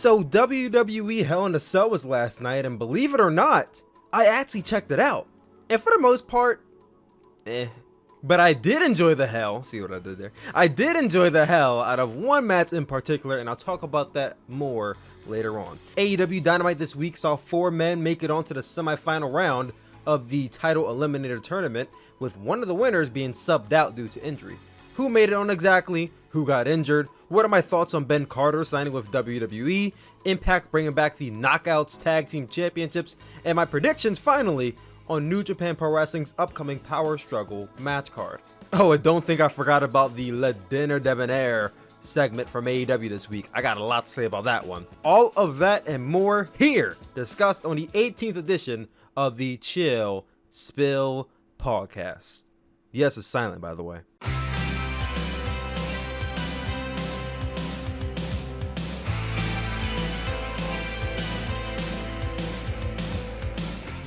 So WWE Hell in a Cell was last night, and believe it or not, I actually checked it out. And for the most part, But I did enjoy the hell. See what I did there? I did enjoy the hell out of one match in particular, and I'll talk about that more later on. AEW Dynamite this week saw 4 men make it onto the semifinal round of the title eliminator tournament, with one of the winners being subbed out due to injury. Who made it on exactly? Who got injured? What are my thoughts on Ben Carter signing with WWE? Impact bringing back the Knockouts Tag Team Championships? And my predictions, finally, on New Japan Pro Wrestling's upcoming Power Struggle match card. Oh, and don't think I forgot about the Le Dinner Debonair segment from AEW this week. I got a lot to say about that one. All of that and more here, discussed on the 18th edition of the Chill Spill podcast. Yes, it's silent, by the way.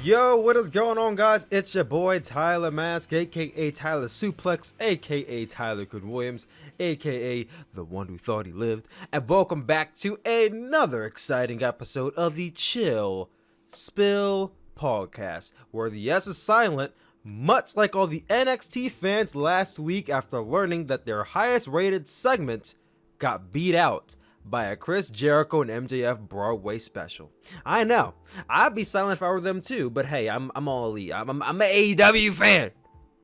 Yo, what is going on, guys? It's your boy Tyler Mask, aka Tyler Suplex, aka Tyler Williams, aka the one who thought he lived, and welcome back to another exciting episode of the Chill Spill podcast, where the S is silent, much like all the NXT fans last week after learning that their highest rated segment got beat out by a Chris Jericho and MJF Broadway special. I know, I'd be silent if I were them too, but hey, I'm all elite. I'm an AEW fan.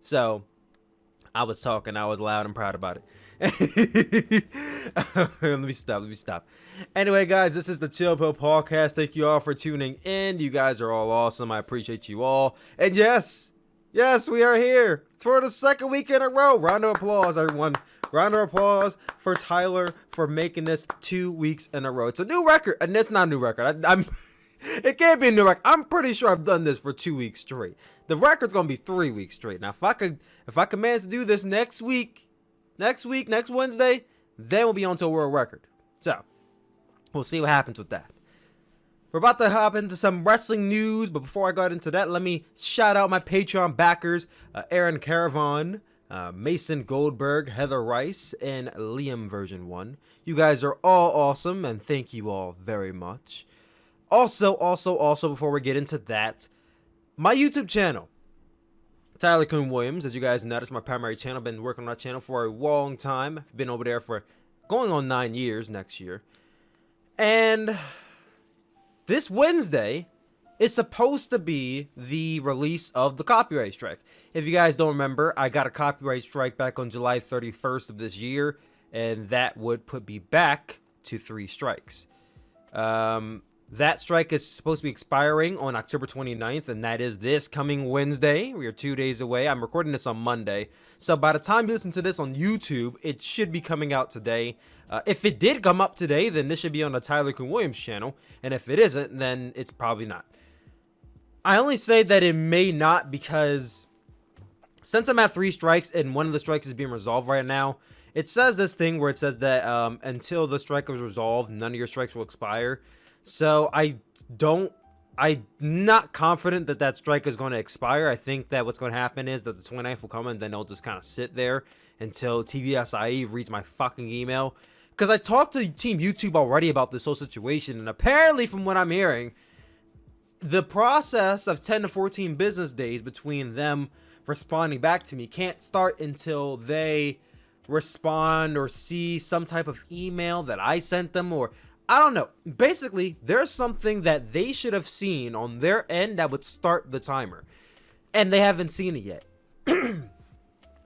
So, I was talking, I was loud and proud about it. Let me stop. Anyway, guys, this is the Chill Pill podcast. Thank you all for tuning in. You guys are all awesome. I appreciate you all. And yes, we are here for the second week in a row. Round of applause, everyone. Round of applause for Tyler for making this 2 weeks in a row. It's a new record, and it's not a new record. It can't be a new record. I'm pretty sure I've done this for 2 weeks straight. The record's gonna be 3 weeks straight. Now, if I could manage to do this next Wednesday, then we'll be on to a world record. So, we'll see what happens with that. We're about to hop into some wrestling news, but before I got into that, let me shout out my Patreon backers, Aaron Caravan, Mason Goldberg, Heather Rice, and Liam version 1. You guys are all awesome, and thank you all very much. Also, before we get into that, my YouTube channel, Tyler Coon Williams. As you guys know, that's my primary channel. Been working on that channel for a long time. I've been over there for going on 9 years next year. And this Wednesday is supposed to be the release of the copyright strike. If you guys don't remember, I got a copyright strike back on July 31st of this year, and that would put me back to 3 strikes. That strike is supposed to be expiring on October 29th, and that is this coming Wednesday. We are 2 days away. I'm recording this on Monday, so by the time you listen to this on YouTube, it should be coming out today. If it did come up today, then this should be on the Tyler Coon Williams channel, and if it isn't, then it's probably not. I only say that it may not because since I'm at 3 strikes and one of the strikes is being resolved right now, it says this thing where it says that until the strike is resolved, none of your strikes will expire. So I'm not confident that that strike is going to expire. I think that what's going to happen is that the 29th will come and then it'll just kind of sit there until TBSIE reads my fucking email. Because I talked to Team YouTube already about this whole situation, and apparently from what I'm hearing, the process of 10 to 14 business days between them responding back to me can't start until they respond or see some type of email that I sent them, or I don't know. Basically, there's something that they should have seen on their end that would start the timer, and they haven't seen it yet.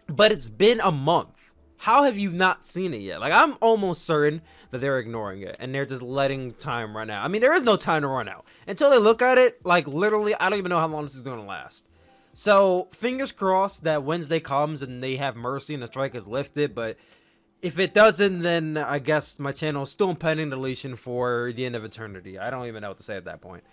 But it's been a month. How have you not seen it yet? Like, I'm almost certain that they're ignoring it and they're just letting time run out. I mean, there is no time to run out until they look at it. Like, literally, I don't even know how long this is going to last. So, fingers crossed that Wednesday comes and they have mercy and the strike is lifted. But if it doesn't, then I guess my channel is still in pending deletion for the end of eternity. I don't even know what to say at that point.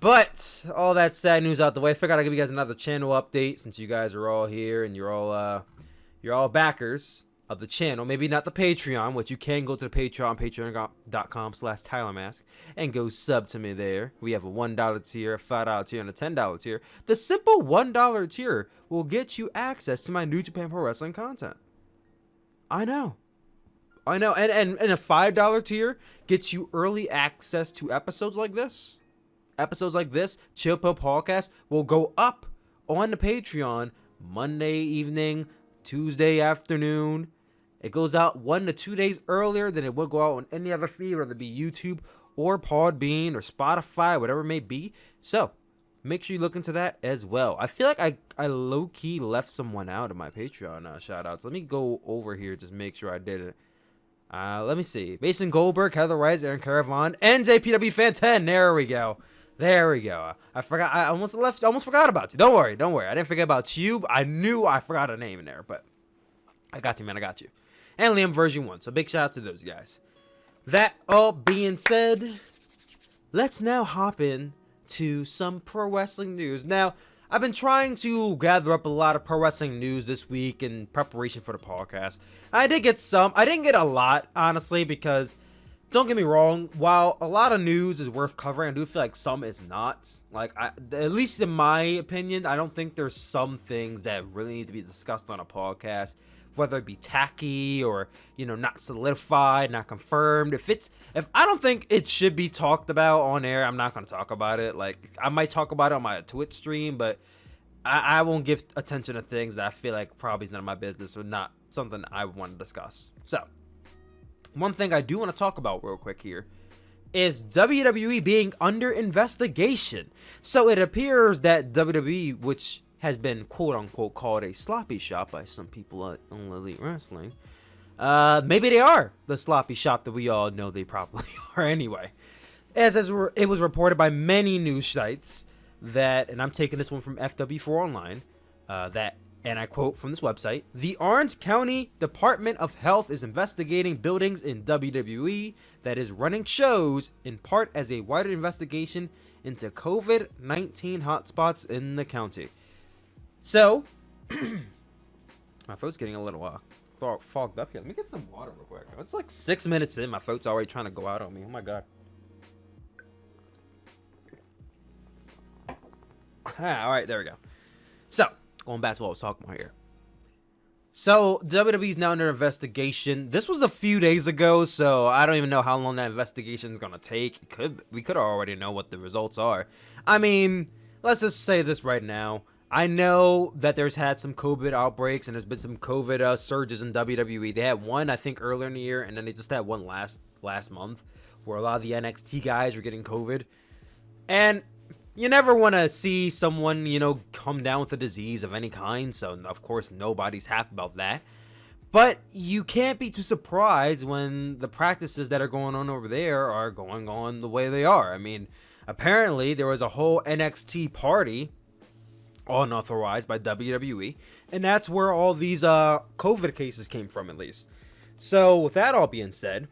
But all that sad news out the way, I figured I'd give you guys another channel update since you guys are all here and you're all backers of the channel. Maybe not the Patreon, which you can go to the Patreon, patreon.com/TylerMask, and go sub to me there. We have a $1 tier, a $5 tier, and a $10 tier. The simple $1 tier will get you access to my New Japan Pro Wrestling content. I know. I know, and a $5 tier gets you early access to episodes like this. Episodes like this, Chill Pill Podcast, will go up on the Patreon Monday evening, Tuesday afternoon. It goes out 1 to 2 days earlier than it would go out on any other feed, whether it be YouTube or Podbean or Spotify, whatever it may be. So make sure you look into that as well. I feel like I low-key left someone out of my Patreon shout-outs. Let me go over here, just make sure I did it. Let me see. Mason Goldberg, Heather Rice, Aaron Caravan, NJPW Fan 10. There we go. There we go. I forgot. I almost forgot about you. Don't worry. I didn't forget about you. I knew I forgot a name in there, but I got you, man. I got you. And Liam version 1. So big shout out to those guys. That all being said, let's now hop in to some pro wrestling news. Now, I've been trying to gather up a lot of pro wrestling news this week in preparation for the podcast. I did get some. I didn't get a lot, honestly, because don't get me wrong, while a lot of news is worth covering, I do feel like some is not. Like, at least in my opinion, I don't think there's some things that really need to be discussed on a podcast, whether it be tacky or, not solidified, not confirmed. If I don't think it should be talked about on air, I'm not going to talk about it. Like, I might talk about it on my Twitch stream, but I won't give attention to things that I feel like probably is none of my business or not something I want to discuss. So, one thing I do want to talk about real quick here is WWE being under investigation. So it appears that WWE, which has been quote-unquote called a sloppy shop by some people on Elite Wrestling, maybe they are the sloppy shop that we all know they probably are anyway. As it was reported by many news sites that, and I'm taking this one from FW4 Online, that, and I quote from this website, the Orange County Department of Health is investigating buildings in WWE that is running shows in part as a wider investigation into COVID-19 hotspots in the county. So, my throat's getting a little fogged up here. Let me get some water real quick. It's like 6 minutes in. My throat's already trying to go out on me. Oh my god. Alright, there we go. So, going back to what I was talking about here. So, WWE's now under investigation. This was a few days ago, so I don't even know how long that investigation is going to take. We could already know what the results are. I mean, let's just say this right now. I know that there's had some COVID outbreaks and there's been some COVID surges in WWE. They had one, I think, earlier in the year, and then they just had one last month where a lot of the NXT guys were getting COVID. And you never want to see someone, come down with a disease of any kind. So, of course, nobody's happy about that. But you can't be too surprised when the practices that are going on over there are going on the way they are. I mean, apparently there was a whole NXT party unauthorized by WWE. And that's where all these COVID cases came from, at least. So, with that all being said,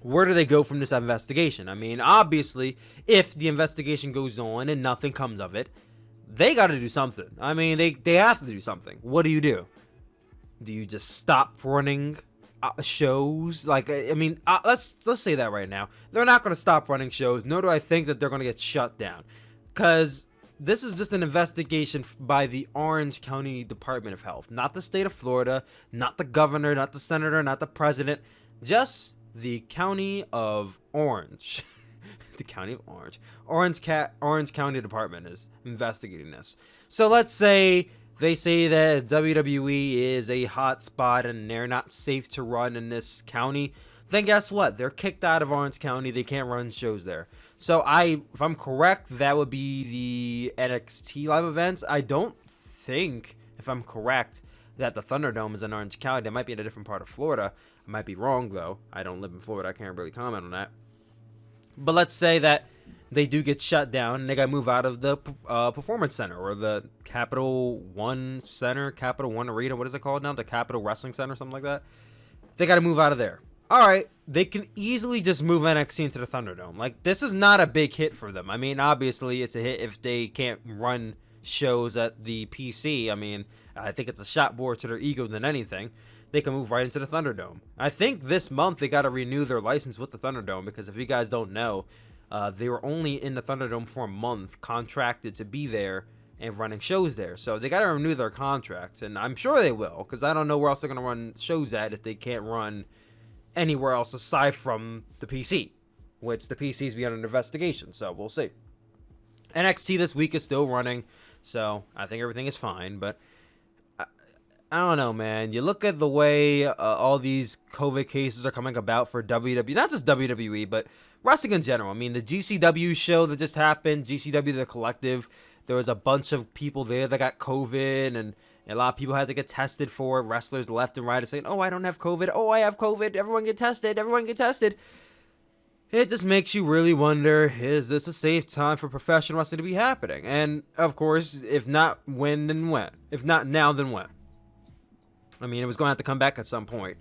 where do they go from this investigation? I mean, obviously, if the investigation goes on and nothing comes of it, they got to do something. I mean, they have to do something. What do? Do you just stop running shows? Like, I mean, let's say that right now. They're not going to stop running shows, nor do I think that they're going to get shut down. Because this is just an investigation by the Orange County Department of Health. Not the state of Florida, not the governor, not the senator, not the president. Just the county of Orange. The county of Orange. Orange County Department is investigating this. So let's say they say that WWE is a hot spot and they're not safe to run in this county. Then guess what? They're kicked out of Orange County. They can't run shows there. So if I'm correct, that would be the NXT live events. I don't think, if I'm correct, that the Thunderdome is in Orange County. They might be in a different part of Florida. I might be wrong, though. I don't live in Florida. I can't really comment on that. But let's say that they do get shut down and they got to move out of the Performance Center or the Capital One Center, Capital One Arena. What is it called now? The Capital Wrestling Center, something like that. They got to move out of there. All right. They can easily just move NXT into the Thunderdome. Like, this is not a big hit for them. I mean, obviously, it's a hit if they can't run shows at the PC. I mean, I think it's a shot more to their ego than anything. They can move right into the Thunderdome. I think this month they got to renew their license with the Thunderdome because if you guys don't know, they were only in the Thunderdome for a month, contracted to be there and running shows there. So they got to renew their contract, and I'm sure they will because I don't know where else they're going to run shows at if they can't run anywhere else aside from the PC, which the PC's be under investigation, so we'll see. NXT this week is still running, so I think everything is fine, but I don't know, man. You look at the way all these COVID cases are coming about for WWE, not just WWE, but wrestling in general. I mean, the GCW show that just happened, GCW The Collective, there was a bunch of people there that got COVID, and a lot of people had to get tested for it. Wrestlers left and right are saying, oh, I don't have COVID. Oh, I have COVID. Everyone get tested. Everyone get tested. It just makes you really wonder, is this a safe time for professional wrestling to be happening? And, of course, if not when, then when? If not now, then when? I mean, it was going to have to come back at some point.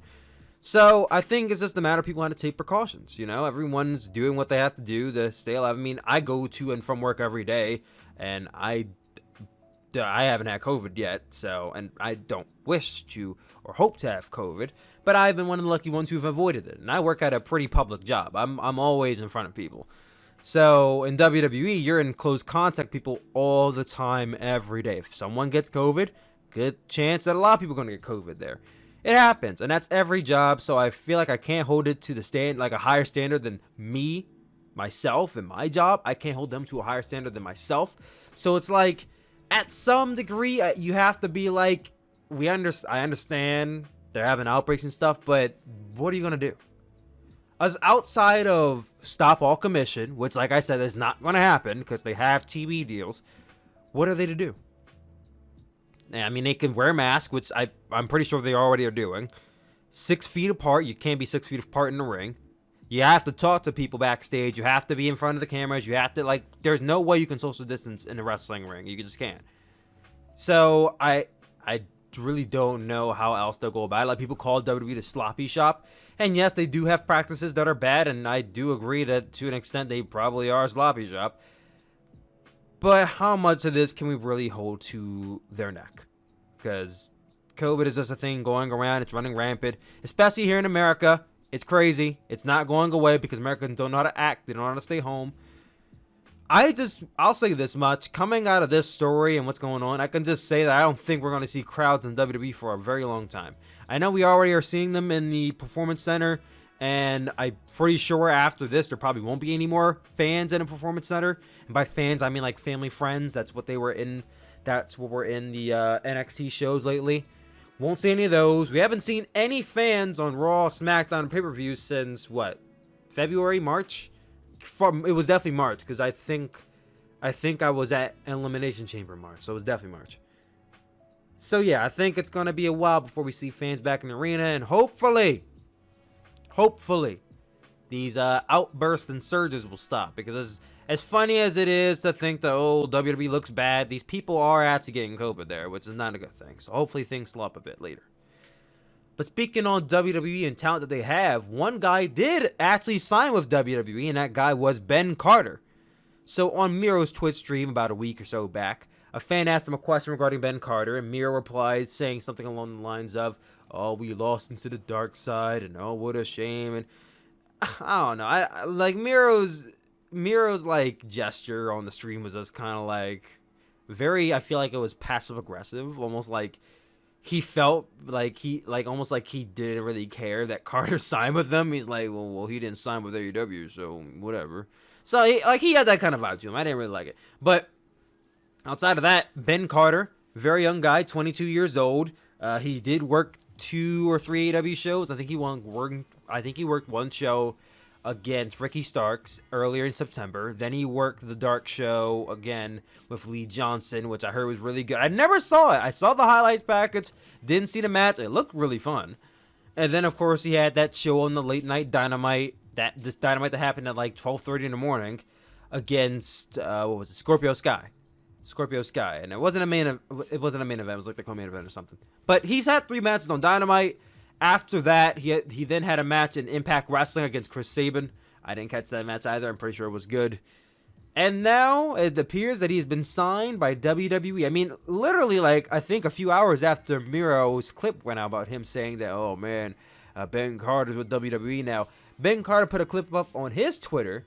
So I think it's just a matter of people have to take precautions. You know, everyone's doing what they have to do to stay alive. I mean, I go to and from work every day, and I haven't had COVID yet. So, and I don't wish to or hope to have COVID, but I've been one of the lucky ones who've avoided it. And I work at a pretty public job. I'm always in front of people. So in WWE, you're in close contact with people all the time, every day. If someone gets COVID, good chance that a lot of people are going to get COVID there. It happens, and that's every job, so I feel like I can't hold it to the like a higher standard than myself, and my job. I can't hold them to a higher standard than myself. So it's like, at some degree, you have to be like, I understand they're having outbreaks and stuff, but what are you going to do? As outside of stop all commission, which, like I said, is not going to happen because they have TV deals, what are they to do? I mean, they can wear masks, which I'm pretty sure they already are doing. 6 feet apart. You can't be 6 feet apart in the ring. You have to talk to people backstage. You have to be in front of the cameras. You have to, there's no way you can social distance in a wrestling ring. You just can't. So, I really don't know how else they'll go about it. Like, people call WWE the sloppy shop. And yes, they do have practices that are bad, and I do agree that to an extent they probably are a sloppy shop. But how much of this can we really hold to their neck? Because COVID is just a thing going around. It's running rampant. Especially here in America. It's crazy. It's not going away because Americans don't know how to act. They don't know how to stay home. I'll say this much. Coming out of this story and what's going on, I can just say that I don't think we're going to see crowds in WWE for a very long time. I know we already are seeing them in the Performance Center. And I'm pretty sure after this, there probably won't be any more fans in a Performance Center. And by fans, I mean like family friends. That's what they were in. That's what were in the NXT shows lately. Won't see any of those. We haven't seen any fans on Raw, SmackDown, and pay-per-views since what? February, March? It was definitely March because I think I was at Elimination Chamber in March, so it was definitely March. So yeah, I think it's gonna be a while before we see fans back in the arena, and hopefully, these outbursts and surges will stop. Because as funny as it is to think that, oh, WWE looks bad, these people are actually getting COVID there, which is not a good thing. So hopefully things slow up a bit later. But speaking on WWE and talent that they have, one guy did actually sign with WWE, and that guy was Ben Carter. So on Miro's Twitch stream about a week or so back, a fan asked him a question regarding Ben Carter, and Miro replied saying something along the lines of, oh, we lost into the dark side, and oh, what a shame. And I don't know. I like Miro's like gesture on the stream was just kind of like very, I feel like it was passive aggressive, almost like he felt like almost like he didn't really care that Carter signed with them. He's like, well, he didn't sign with AEW, so whatever. So he had that kind of vibe to him. I didn't really like it. But outside of that, Ben Carter, very young guy, 22 years old. He did work 2 or 3 AEW shows. I think he worked one show against Ricky Starks earlier in September. Then he worked the Dark show again with Lee Johnson, which I heard was really good. I never saw it. I saw the highlights package, didn't see the match. It looked really fun. And then, of course, he had that show on the late night Dynamite, this Dynamite that happened at like 12:30 in the morning against what was it, Scorpio Sky, and it wasn't a main event. It was like the co-main event or something. But he's had 3 matches on Dynamite. After that, he then had a match in Impact Wrestling against Chris Sabin. I didn't catch that match either. I'm pretty sure it was good. And now it appears that he's been signed by WWE. I mean, literally, like, I think a few hours after Miro's clip went out about him saying that, oh man, Ben Carter's with WWE now. Ben Carter put a clip up on his Twitter,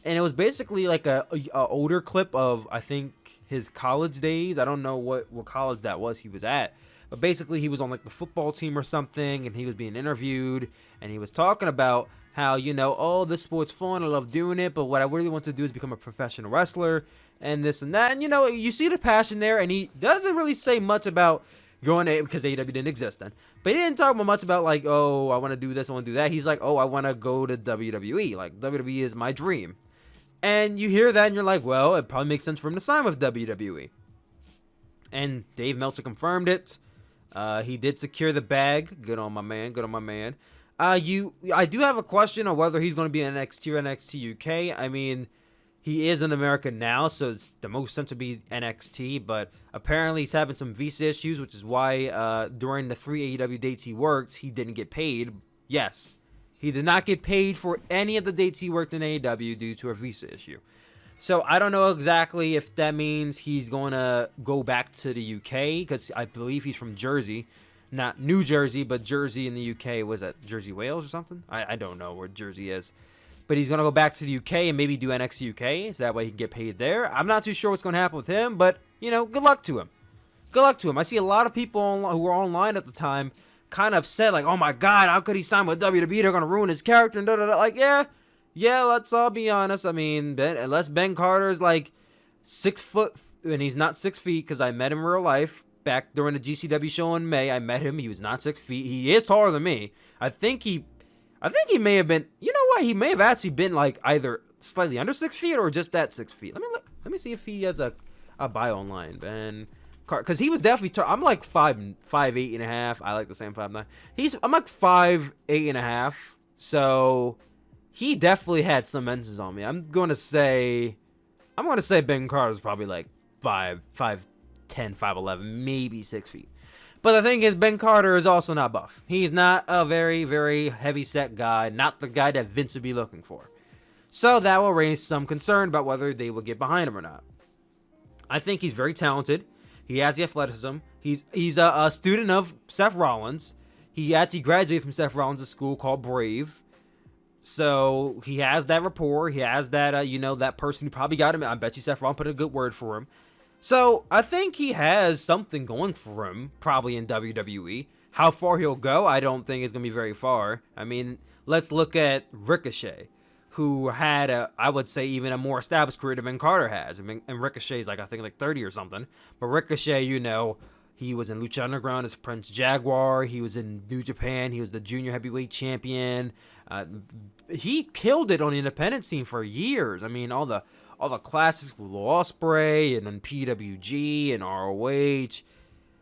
and it was basically like a older clip of, I think, his college days. I don't know what college that was he was at. But basically, he was on like the football team or something, and he was being interviewed, and he was talking about how, oh, this sport's fun, I love doing it, but what I really want to do is become a professional wrestler, and this and that. And, you see the passion there, and he doesn't really say much about going to, because AEW didn't exist then. But he didn't talk much about, like, oh, I want to do this, I want to do that. He's like, oh, I want to go to WWE. Like, WWE is my dream. And you hear that, and you're like, well, it probably makes sense for him to sign with WWE. And Dave Meltzer confirmed it. He did secure the bag. Good on my man. Good on my man. I do have a question on whether he's going to be in NXT or NXT UK. I mean, he is in America now, so it's the most sense to be NXT. But apparently he's having some visa issues, which is why during the 3 AEW dates he worked, he didn't get paid. Yes, he did not get paid for any of the dates he worked in AEW due to a visa issue. So I don't know exactly if that means he's going to go back to the UK, because I believe he's from Jersey. Not New Jersey, but Jersey in the UK. Was that Jersey, Wales or something? I don't know where Jersey is. But he's going to go back to the UK and maybe do NXT UK, so that way he can get paid there. I'm not too sure what's going to happen with him, but, good luck to him. Good luck to him. I see a lot of people who were online at the time kind of upset, like, oh my God, how could he sign with WWE? They're going to ruin his character and da-da-da. Like, yeah, let's all be honest. I mean, unless Ben Carter's like 6 foot, and he's not 6 feet, because I met him in real life back during the GCW show in May. I met him. He was not 6 feet. He is taller than me. I think he may have been. You know what? He may have actually been like either slightly under 6 feet or just at 6 feet. Let me see if he has a bio online. Ben Carter, because he was definitely. I'm like 5'8.5". I like the same 5'9". I'm like 5'8.5". So. He definitely had some mentions on me. I'm gonna say Ben Carter's probably like 5'10", 5'11", maybe 6 feet. But the thing is, Ben Carter is also not buff. He's not a very, very heavy set guy, not the guy that Vince would be looking for. So that will raise some concern about whether they will get behind him or not. I think he's very talented. He has the athleticism. He's a student of Seth Rollins. He actually graduated from Seth Rollins' school called Brave. So he has that rapport. He has that, that person who probably got him. I bet you Seth Rollins put a good word for him. So I think he has something going for him, probably in WWE. How far he'll go, I don't think it's going to be very far. I mean, let's look at Ricochet, who had, I would say, even a more established career than Ben Carter has. I mean, and Ricochet's I think 30 or something. But Ricochet, he was in Lucha Underground as Prince Jaguar. He was in New Japan. He was the junior heavyweight champion. He killed it on the independent scene for years. I mean, all the classics with Ospreay and then PWG and ROH.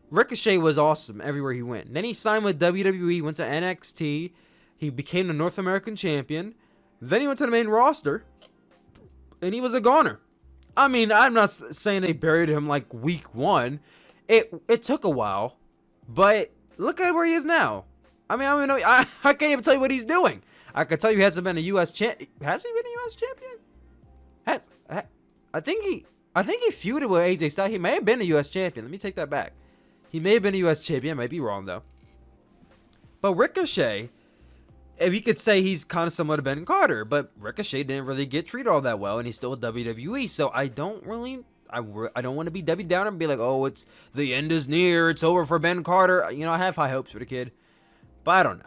Ricochet was awesome everywhere he went. And then he signed with WWE, went to NXT. He became the North American champion. Then he went to the main roster, and he was a goner. I mean, I'm not saying they buried him like week one. It took a while, but look at where he is now. I mean, I don't know. I can't even tell you what he's doing. I can tell you he hasn't been a U.S. champ. Has he been a U.S. champion? I think he feuded with AJ Styles. He may have been a U.S. champion. Let me take that back. He may have been a U.S. champion. I might be wrong, though. But Ricochet, if you could say he's kind of similar to Ben Carter, but Ricochet didn't really get treated all that well, and he's still with WWE. So I don't want to be Debbie Downer and be like, oh, it's the end is near. It's over for Ben Carter. I have high hopes for the kid, but I don't know.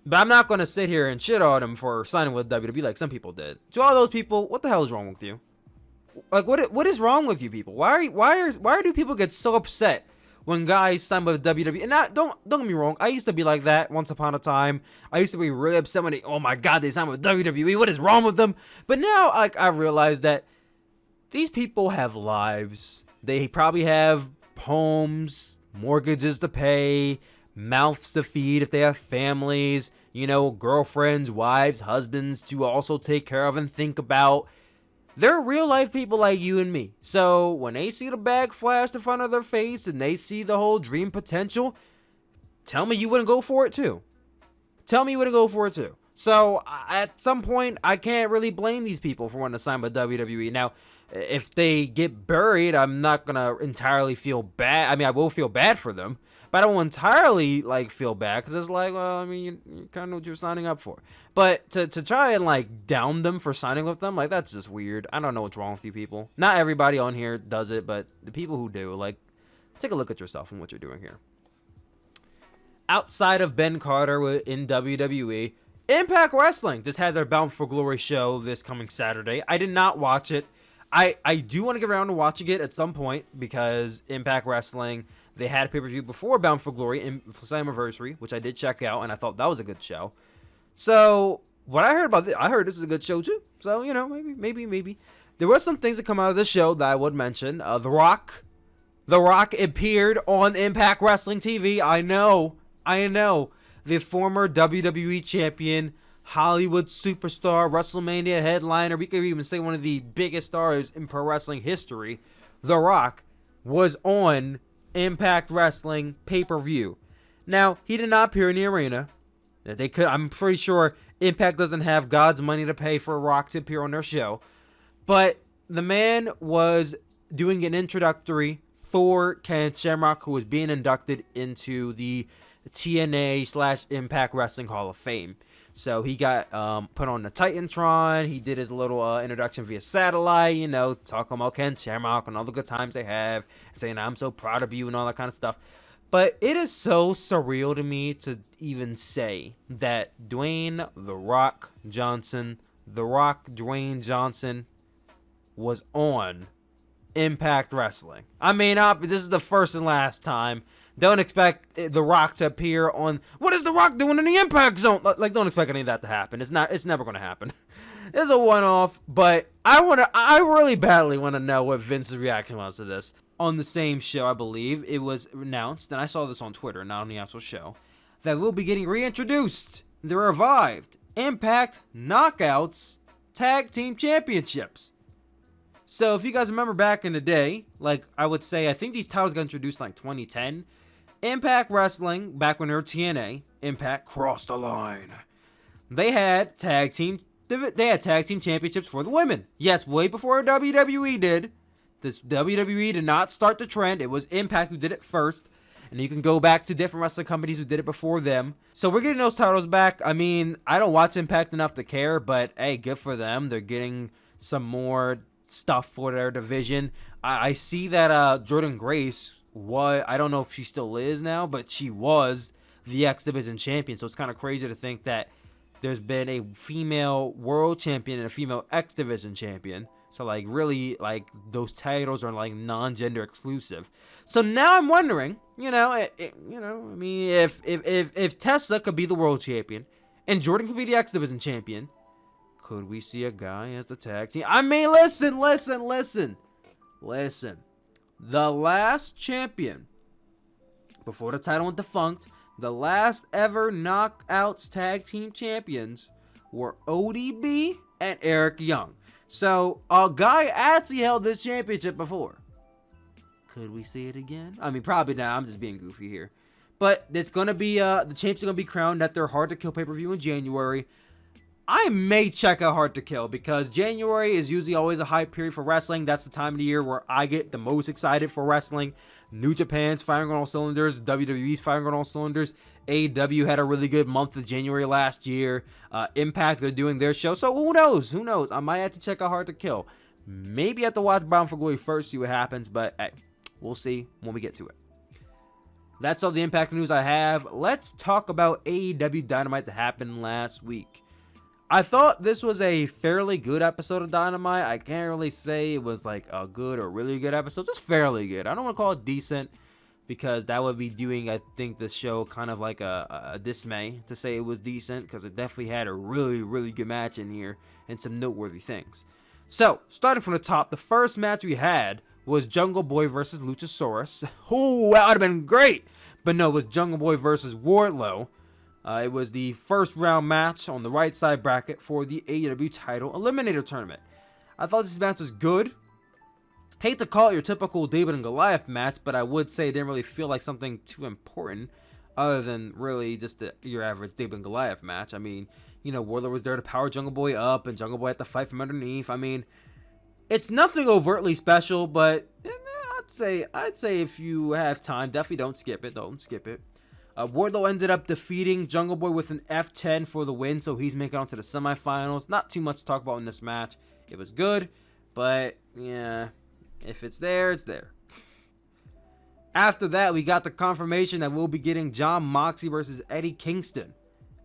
But I'm not going to sit here and shit on him for signing with WWE like some people did. To all those people, what the hell is wrong with you? Like, what is wrong with you people? Why do people get so upset when guys sign with WWE? And don't get me wrong, I used to be like that once upon a time. I used to be really upset when oh my God, they signed with WWE. What is wrong with them? But now, I realize that these people have lives. They probably have homes, mortgages to pay, mouths to feed if they have families, girlfriends, wives, husbands to also take care of and think about. They're real life people like you and me. So when they see the bag flashed in front of their face and they see the whole dream potential, tell me you wouldn't go for it too. So at some point, I can't really blame these people for wanting to sign with WWE. Now, if they get buried, I'm not going to entirely feel bad. I mean, I will feel bad for them, but I don't entirely feel bad, because it's like, well, I mean, you kind of know what you're signing up for. But to try and down them for signing with them, that's just weird. I don't know what's wrong with you people. Not everybody on here does it, but the people who do, take a look at yourself and what you're doing here. outside of Ben Carter in WWE, Impact Wrestling just had their Bound for Glory show this coming Saturday. I did not watch it. I do want to get around to watching it at some point because Impact Wrestling, they had a pay-per-view before Bound for Glory in Slammiversary, which I did check out, and I thought that was a good show. So, what I heard about this, I heard this is a good show too. So, you know, maybe. There were some things that come out of this show that I would mention. The Rock appeared on Impact Wrestling TV. I know. The former WWE champion, Hollywood superstar, WrestleMania headliner, we could even say one of the biggest stars in pro wrestling history, The Rock, was on Impact Wrestling pay-per-view. Now, he did not appear in the arena. I'm pretty sure Impact doesn't have God's money to pay for Rock to appear on their show. But the man was doing an introductory for Ken Shamrock, who was being inducted into the TNA/Impact Wrestling Hall of Fame. So he got put on the Titantron. He did his little introduction via satellite, you know, talking about Ken Shamrock and all the good times they have, saying, I'm so proud of you and all that kind of stuff. But it is so surreal to me to even say that Dwayne Johnson was on Impact Wrestling. I mean, this is the first and last time. Don't expect The Rock to appear on. What is The Rock doing in the Impact Zone? Like, don't expect any of that to happen. It's never going to happen. It's a one-off, but I really badly want to know what Vince's reaction was to this. On the same show, I believe, it was announced, and I saw this on Twitter, not on the actual show, that we'll be getting reintroduced, the revived Impact Knockouts Tag Team Championships. So if you guys remember back in the day, like I would say, I think these titles got introduced in like 2010. Impact Wrestling, back when they were TNA, Impact crossed the line. They had tag team championships for the women. Yes, way before WWE did. This WWE did not start the trend. It was Impact who did it first. And you can go back to different wrestling companies who did it before them. So we're getting those titles back. I mean, I don't watch Impact enough to care, but hey, good for them. They're getting some more stuff for their division. I see that Jordan Grace I don't know if she still is now, but she was the X Division champion. So it's kind of crazy to think that there's been a female world champion and a female X Division champion. So like really, like those titles are like non-gender exclusive. So now I'm wondering, I mean, if Tessa could be the world champion and Jordan could be the X Division champion, could we see a guy as the tag team? I mean, listen. The last champion, before the title went defunct, the last ever Knockouts tag team champions were ODB and Eric Young. So, a guy actually held this championship before. Could we see it again? I mean, probably not. I'm just being goofy here. But it's going to be, the champs are going to be crowned at their Hard to Kill pay-per-view in January. I may check out Hard to Kill because January is usually always a hype period for wrestling. That's the time of the year where I get the most excited for wrestling. New Japan's firing on all cylinders. WWE's firing on all cylinders. AEW had a really good month of January last year. Impact, they're doing their show. So who knows? I might have to check out Hard to Kill. Maybe have to watch Bound for Glory first, see what happens. But hey, we'll see when we get to it. That's all the Impact news I have. Let's talk about AEW Dynamite that happened last week. I thought this was a fairly good episode of Dynamite. I can't really say it was like a good or really good episode. Just fairly good. I don't want to call it decent because that would be doing, I think, this show kind of like a dismay to say it was decent because it definitely had a really, really good match in here and some noteworthy things. So, starting from the top, the first match we had was Jungle Boy versus Luchasaurus. Oh, that would have been great. But no, it was Jungle Boy versus Wardlow. It was the first round match on the right side bracket for the AEW title eliminator tournament. I thought this match was good. Hate to call it your typical David and Goliath match, but I would say it didn't really feel like something too important other than really just your average David and Goliath match. I mean, Wardlow was there to power Jungle Boy up and Jungle Boy had to fight from underneath. I mean, it's nothing overtly special, but I'd say if you have time, definitely don't skip it. Wardlow ended up defeating Jungle Boy with an F10 for the win, so he's making it onto the semifinals. Not too much to talk about in this match. It was good, but yeah, if it's there, it's there. After that, we got the confirmation that we'll be getting Jon Moxley versus Eddie Kingston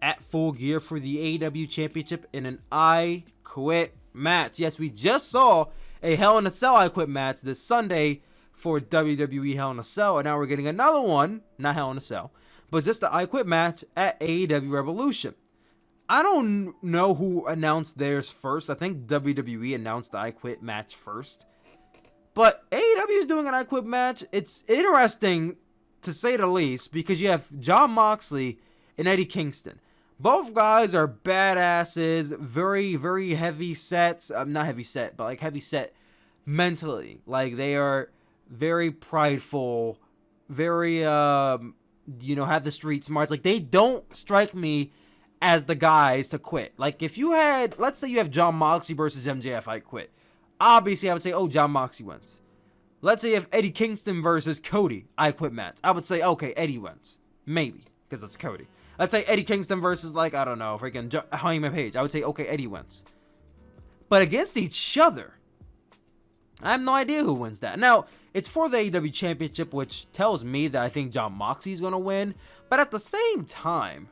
at Full Gear for the AEW Championship in an I Quit match. Yes, we just saw a Hell in a Cell I Quit match this Sunday for WWE Hell in a Cell, and now we're getting another one, not Hell in a Cell, but just the I Quit match at AEW Revolution. I don't know who announced theirs first. I think WWE announced the I Quit match first. But AEW is doing an I Quit match. It's interesting, to say the least, because you have Jon Moxley and Eddie Kingston. Both guys are badasses, very, very heavy sets. Not heavy set, but like heavy set mentally. Like, they are very prideful, very, have the street smarts. Like, they don't strike me as the guys to quit. Like, if you had, let's say you have Jon Moxley versus MJF, I Quit. Obviously, I would say, oh, Jon Moxley wins. Let's say if Eddie Kingston versus Cody, I Quit match. I would say, okay, Eddie wins. Maybe, because it's Cody. Let's say Eddie Kingston versus, like, I don't know, freaking Hangman Page. I would say, okay, Eddie wins. But against each other, I have no idea who wins that. Now, it's for the AEW Championship, which tells me that I think Jon Moxley is going to win. But at the same time,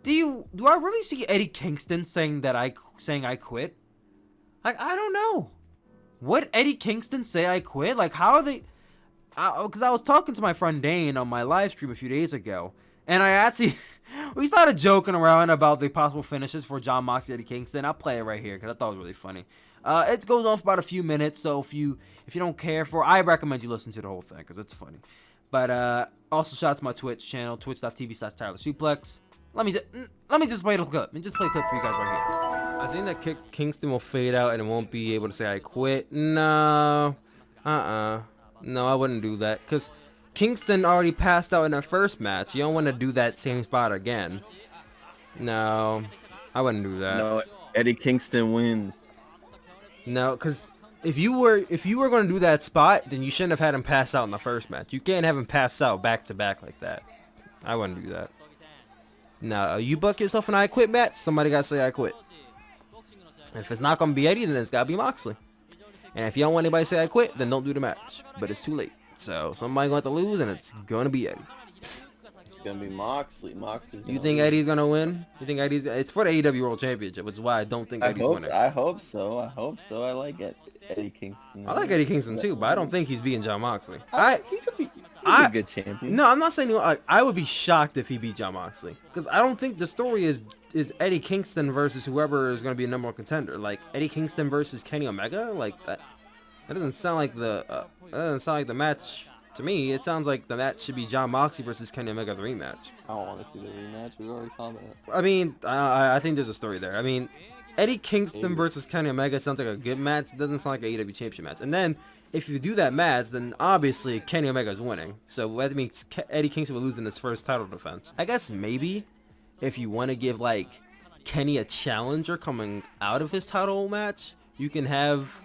do I really see Eddie Kingston saying I quit? Like, I don't know. Would Eddie Kingston say I quit? Like, how are they? Because I was talking to my friend Dane on my live stream a few days ago, and I actually we started joking around about the possible finishes for Jon Moxley, Eddie Kingston. I'll play it right here because I thought it was really funny. It goes on for about a few minutes, so if you don't care for, I recommend you listen to the whole thing because it's funny. But also shout out to my Twitch channel, twitch.tv/TylerSuplex. Let me just play the clip. Let me just play a clip for you guys right here. I think that Kingston will fade out and it won't be able to say I quit. No. No, I wouldn't do that. Because Kingston already passed out in that first match. You don't want to do that same spot again. No. I wouldn't do that. No, Eddie Kingston wins. No, because if you were going to do that spot, then you shouldn't have had him pass out in the first match. You can't have him pass out back to back like that. I wouldn't do that. Now, you book yourself an I Quit match, somebody got to say I quit. And if it's not going to be Eddie, then it's got to be Moxley. And if you don't want anybody to say I quit, then don't do the match. But it's too late. So somebody's going to have to lose, and it's going to be Eddie. It's going to be Moxley. You think Eddie's going to win? You think Eddie's... It's for the AEW World Championship, which is why I don't think Eddie's winning. I hope so. I like Eddie Kingston. I like Eddie Kingston too, but I don't think he's beating Jon Moxley. He could be a good champion. No, I'm not saying... I would be shocked if he beat Jon Moxley. Because I don't think the story is Eddie Kingston versus whoever is going to be a number one contender. Like, Eddie Kingston versus Kenny Omega? Like, that doesn't sound like the match to me. It sounds like the match should be Jon Moxley versus Kenny Omega, the rematch. I don't want to see the rematch. We already saw that. I mean, I think there's a story there. I mean, Eddie Kingston versus Kenny Omega sounds like a good match. It doesn't sound like an AEW Championship match. And then, if you do that match, then obviously Kenny Omega is winning. So that means Eddie Kingston will lose in his first title defense. I guess maybe if you want to give, like, Kenny a challenger coming out of his title match, you can have...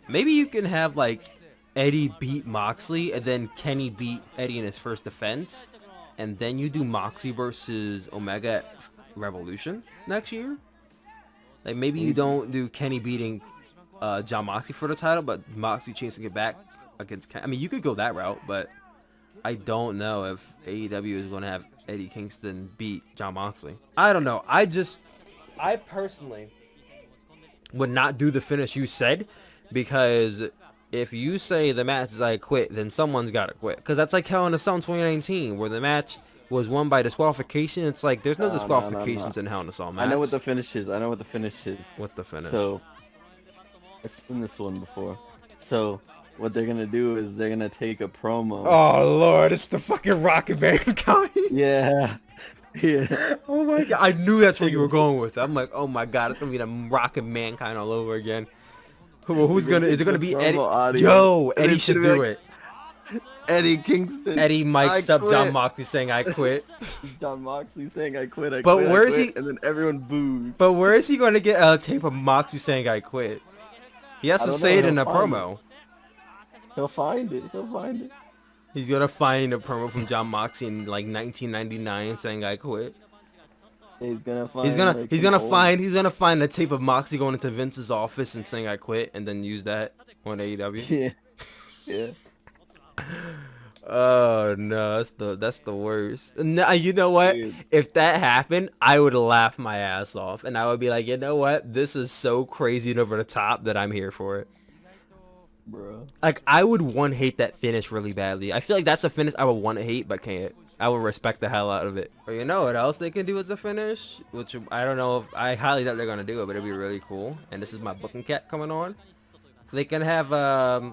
Maybe you can have, like, Eddie beat Moxley, and then Kenny beat Eddie in his first defense. And then you do Moxley versus Omega at Revolution next year. Like, maybe you don't do Kenny beating Jon Moxley for the title, but Moxley chasing it back against Kenny. I mean, you could go that route, but I don't know if AEW is going to have Eddie Kingston beat Jon Moxley. I don't know. I personally would not do the finish you said, because if you say the match is I quit, then someone's got to quit. Because that's like Hell in a Cell in 2019, where the match was won by disqualification. It's like there's no disqualifications in Hell in a Cell match. I know what the finish is. What's the finish? So, I've seen this one before. So, what they're going to do is they're going to take a promo. Oh, Lord. It's the fucking Rocket Mankind. Yeah. Yeah. Oh, my God. I knew that's where you were going with it. I'm like, oh, my God. It's going to be the Rocket Mankind all over again. Is it going to be Eddie? Yo, Eddie should do it. Eddie Kingston. Eddie mic'd up Jon Moxley saying I quit. Jon Moxley saying I quit. But where is he? And then everyone boos. But where is he going to get a tape of Moxley saying I quit? He has to say it in a promo. He'll find it. He's going to find a promo from Jon Moxley in like 1999 saying I quit. He's gonna find a tape of Moxley going into Vince's office and saying I quit, and then use that on AEW. Yeah. Oh no, that's the worst. No, you know what? Dude, If that happened, I would laugh my ass off, and I would be like, you know what? This is so crazy and over the top that I'm here for it. bro. Like I would one hate that finish really badly. I feel like that's a finish I would want to hate, but can't. I would respect the hell out of it. Or you know what else they can do as a finish? Which I don't know if I highly doubt they're gonna do it, but it'd be really cool. And this is my booking cat coming on. They can have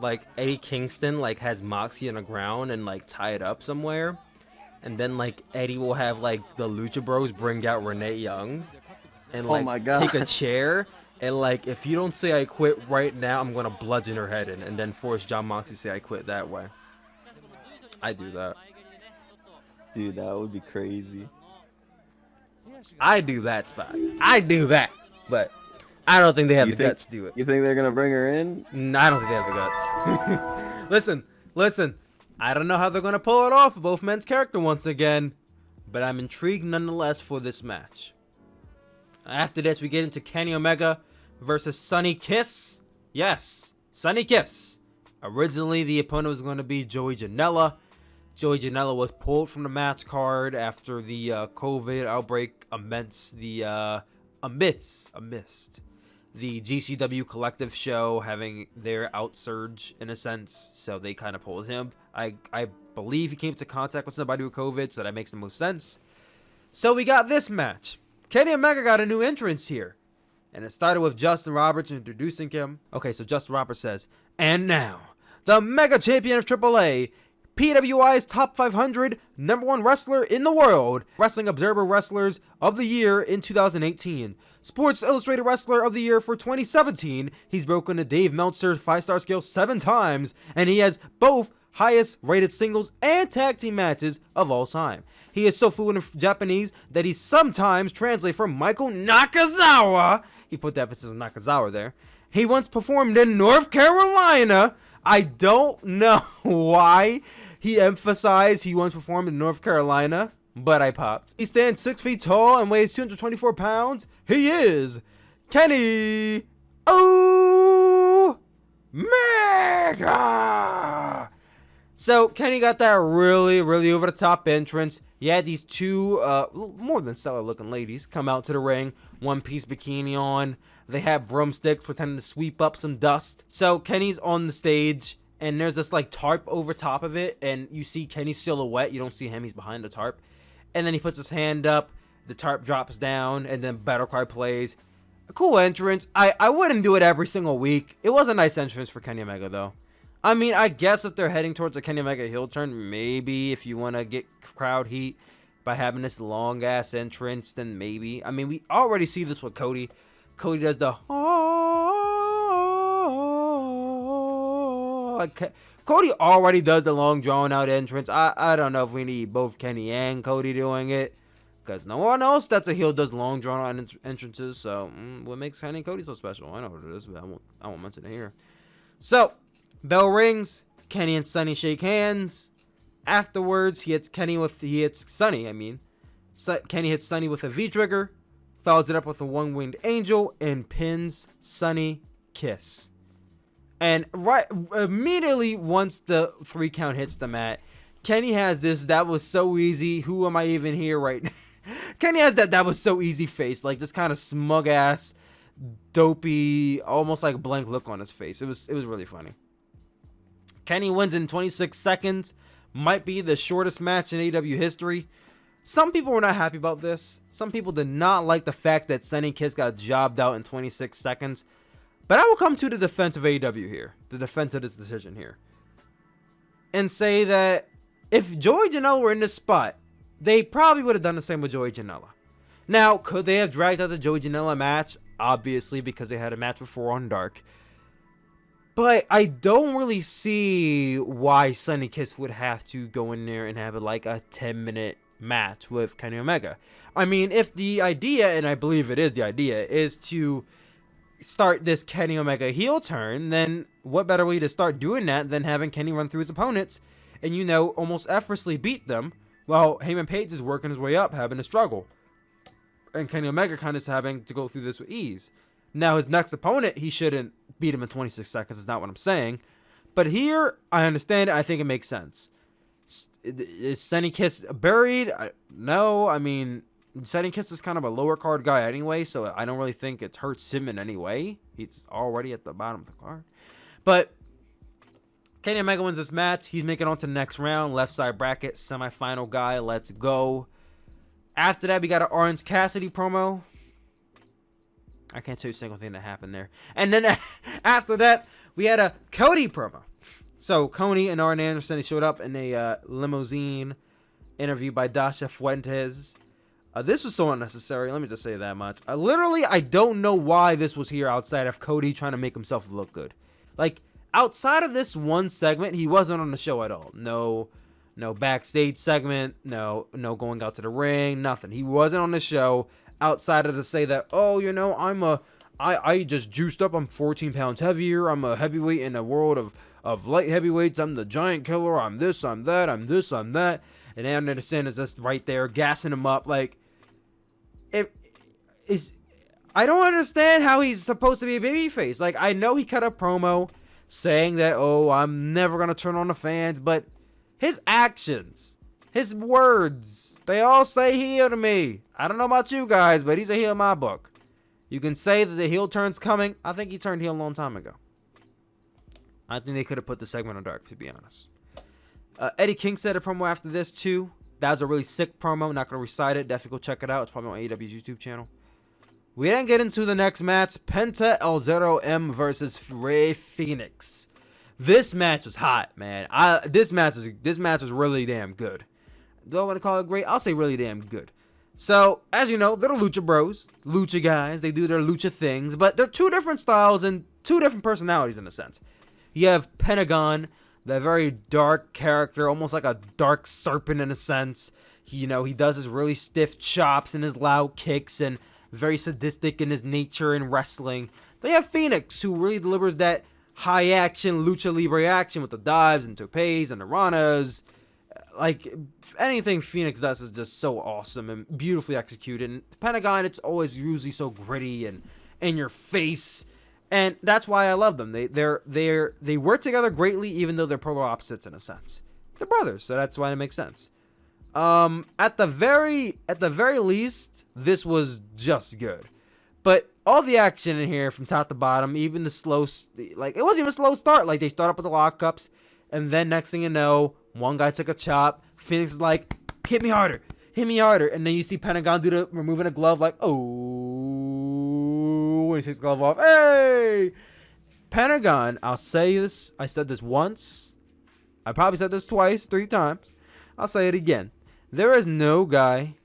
like Eddie Kingston like has Moxie on the ground and like tie it up somewhere, and then like Eddie will have like the Lucha Bros bring out Renee Young, and Oh like my God. take a chair and like if you don't say I quit right now, I'm gonna bludgeon her head in, and then force John Moxley to say I quit that way. I do that. Dude, that would be crazy. I do that, Spot. I do that, but I don't think they have the guts to do it. You think they're gonna bring her in? No, I don't think they have the guts. Listen. I don't know how they're going to pull it off with both men's character once again, but I'm intrigued nonetheless for this match. After this, we get into Kenny Omega versus Sonny Kiss. Yes, Sonny Kiss. Originally, the opponent was going to be Joey Janela. Joey Janela was pulled from the match card after the COVID outbreak amidst the GCW collective show having their outsurge in a sense, so they kind of pulled him. I believe he came into contact with somebody with COVID, so that makes the most sense. So we got this match. Kenny Omega got a new entrance here, and it started with Justin Roberts introducing him. Okay, so Justin Roberts says, and now, the Mega Champion of AAA, PWI's top 500 #1 wrestler in the world, Wrestling Observer Wrestlers of the Year in 2018, Sports Illustrated Wrestler of the Year for 2017. He's broken the Dave Meltzer 5-star scale 7 times, and he has both highest rated singles and tag team matches of all time. He is so fluent in Japanese that he sometimes translates for Michael Nakazawa. He put the emphasis on Nakazawa there. He once performed in North Carolina. I don't know why he emphasized he once performed in North Carolina, but I popped. He stands 6 feet tall and weighs 224 pounds. He is Kenny Omega. So Kenny got that really over the top entrance. He had these two more than stellar looking ladies come out to the ring, one piece bikini on. They had broomsticks pretending to sweep up some dust. So Kenny's on the stage and there's this like tarp over top of it, and you see Kenny's silhouette. You don't see him, he's behind the tarp. And then he puts his hand up, the tarp drops down, and then Battle Cry plays. A cool entrance. I wouldn't do it every single week. It was a nice entrance for Kenny Omega though. I mean, I guess if they're heading towards a Kenny Omega heel turn, maybe if you want to get crowd heat by having this long ass entrance, then maybe. I mean, we already see this with Cody. Cody does the Cody already does the long drawn out entrance. I don't know if we need both Kenny and Cody doing it, because no one else that's a heel does long drawn out entrances. So what makes Kenny and Cody so special? I know what it is, but I won't mention it here. So bell rings. Kenny and Sonny shake hands. Afterwards, he hits Sonny. Kenny hits Sonny with a V-trigger, follows it up with a one-winged angel, and pins Sonny Kiss. And right immediately once the 3 count hits the mat, Kenny has this "that was so easy, who am I even here right now?" Kenny has that was so easy face, like this kind of smug ass, dopey, almost like blank look on his face. It was really funny. Kenny wins in 26 seconds. Might be the shortest match in AEW history. Some people were not happy about this. Some people did not like the fact that Sonny Kiss got jobbed out in 26 seconds. But I will come to the defense of AEW here. The defense of this decision here. And say that if Joey Janela were in this spot, they probably would have done the same with Joey Janela. Now, could they have dragged out the Joey Janela match? Obviously, because they had a match before on Dark. But I don't really see why Sonny Kiss would have to go in there and have like a 10-minute match with Kenny Omega. I mean, if the idea, and I believe it is the idea, is to start this Kenny Omega heel turn, then what better way to start doing that than having Kenny run through his opponents and, you know, almost effortlessly beat them while Heyman Page is working his way up, having a struggle. And Kenny Omega kind of is having to go through this with ease. Now, his next opponent, he shouldn't beat him in 26 seconds. Is not what I'm saying. But here, I understand it. I think it makes sense. Is Sunny Kiss buried? No. I mean, Sunny Kiss is kind of a lower card guy anyway, so I don't really think it hurts him in any way. He's already at the bottom of the card. But Kenny Omega wins this match. He's making it on to the next round. Left side bracket, semifinal guy. Let's go. After that, we got an Orange Cassidy promo. I can't tell you a single thing that happened there. And then after that, we had a Cody promo. So Cody and Arn Anderson, they showed up in a limousine interview by Dasha Fuentes. This was so unnecessary. Let me just say that much. Literally, I don't know why this was here outside of Cody trying to make himself look good. Like, outside of this one segment, he wasn't on the show at all. No backstage segment. No going out to the ring. Nothing. He wasn't on the show outside of to say that, oh, you know, I just juiced up. I'm 14 pounds heavier. I'm a heavyweight in the world of light heavyweights. I'm the giant killer. I'm this, I'm that. I'm this, I'm that. And Anderson is just right there gassing him up. Like, I don't understand how he's supposed to be a babyface. Like, I know he cut a promo saying that, oh, I'm never going to turn on the fans. But his actions, his words, they all say heel to me. I don't know about you guys, but he's a heel in my book. You can say that the heel turn's coming. I think he turned heel a long time ago. I think they could have put the segment on dark, to be honest. Eddie King said a promo after this, too. That was a really sick promo. Not going to recite it. Definitely go check it out. It's probably on AEW's YouTube channel. We then get into the next match. Penta El Zero M versus Rey Fenix. This match was hot, man. This match is really damn good. Do I want to call it great? I'll say really damn good. So, as you know, they're the Lucha Bros. Lucha guys. They do their Lucha things. But they're two different styles and two different personalities in a sense. You have Pentagon, the very dark character, almost like a dark serpent in a sense. He does his really stiff chops and his loud kicks and very sadistic in his nature in wrestling. They have Phoenix, who really delivers that high action lucha libre action with the dives and topes and the ranas. Like, anything Phoenix does is just so awesome and beautifully executed. And Pentagon, it's always usually so gritty and in your face. And that's why I love them. They work together greatly, even though they're polar opposites in a sense. They're brothers, so that's why it makes sense. At the very least, this was just good. But all the action in here from top to bottom, even the slow, like, it wasn't even a slow start. Like, they start up with the lockups, and then next thing you know, one guy took a chop. Phoenix is like, hit me harder. And then you see Pentagon do the removing a glove, like, oh, when he takes the glove off. Hey! Pentagon, I'll say this. I said this once. I probably said this twice, 3 times. I'll say it again. There is no guy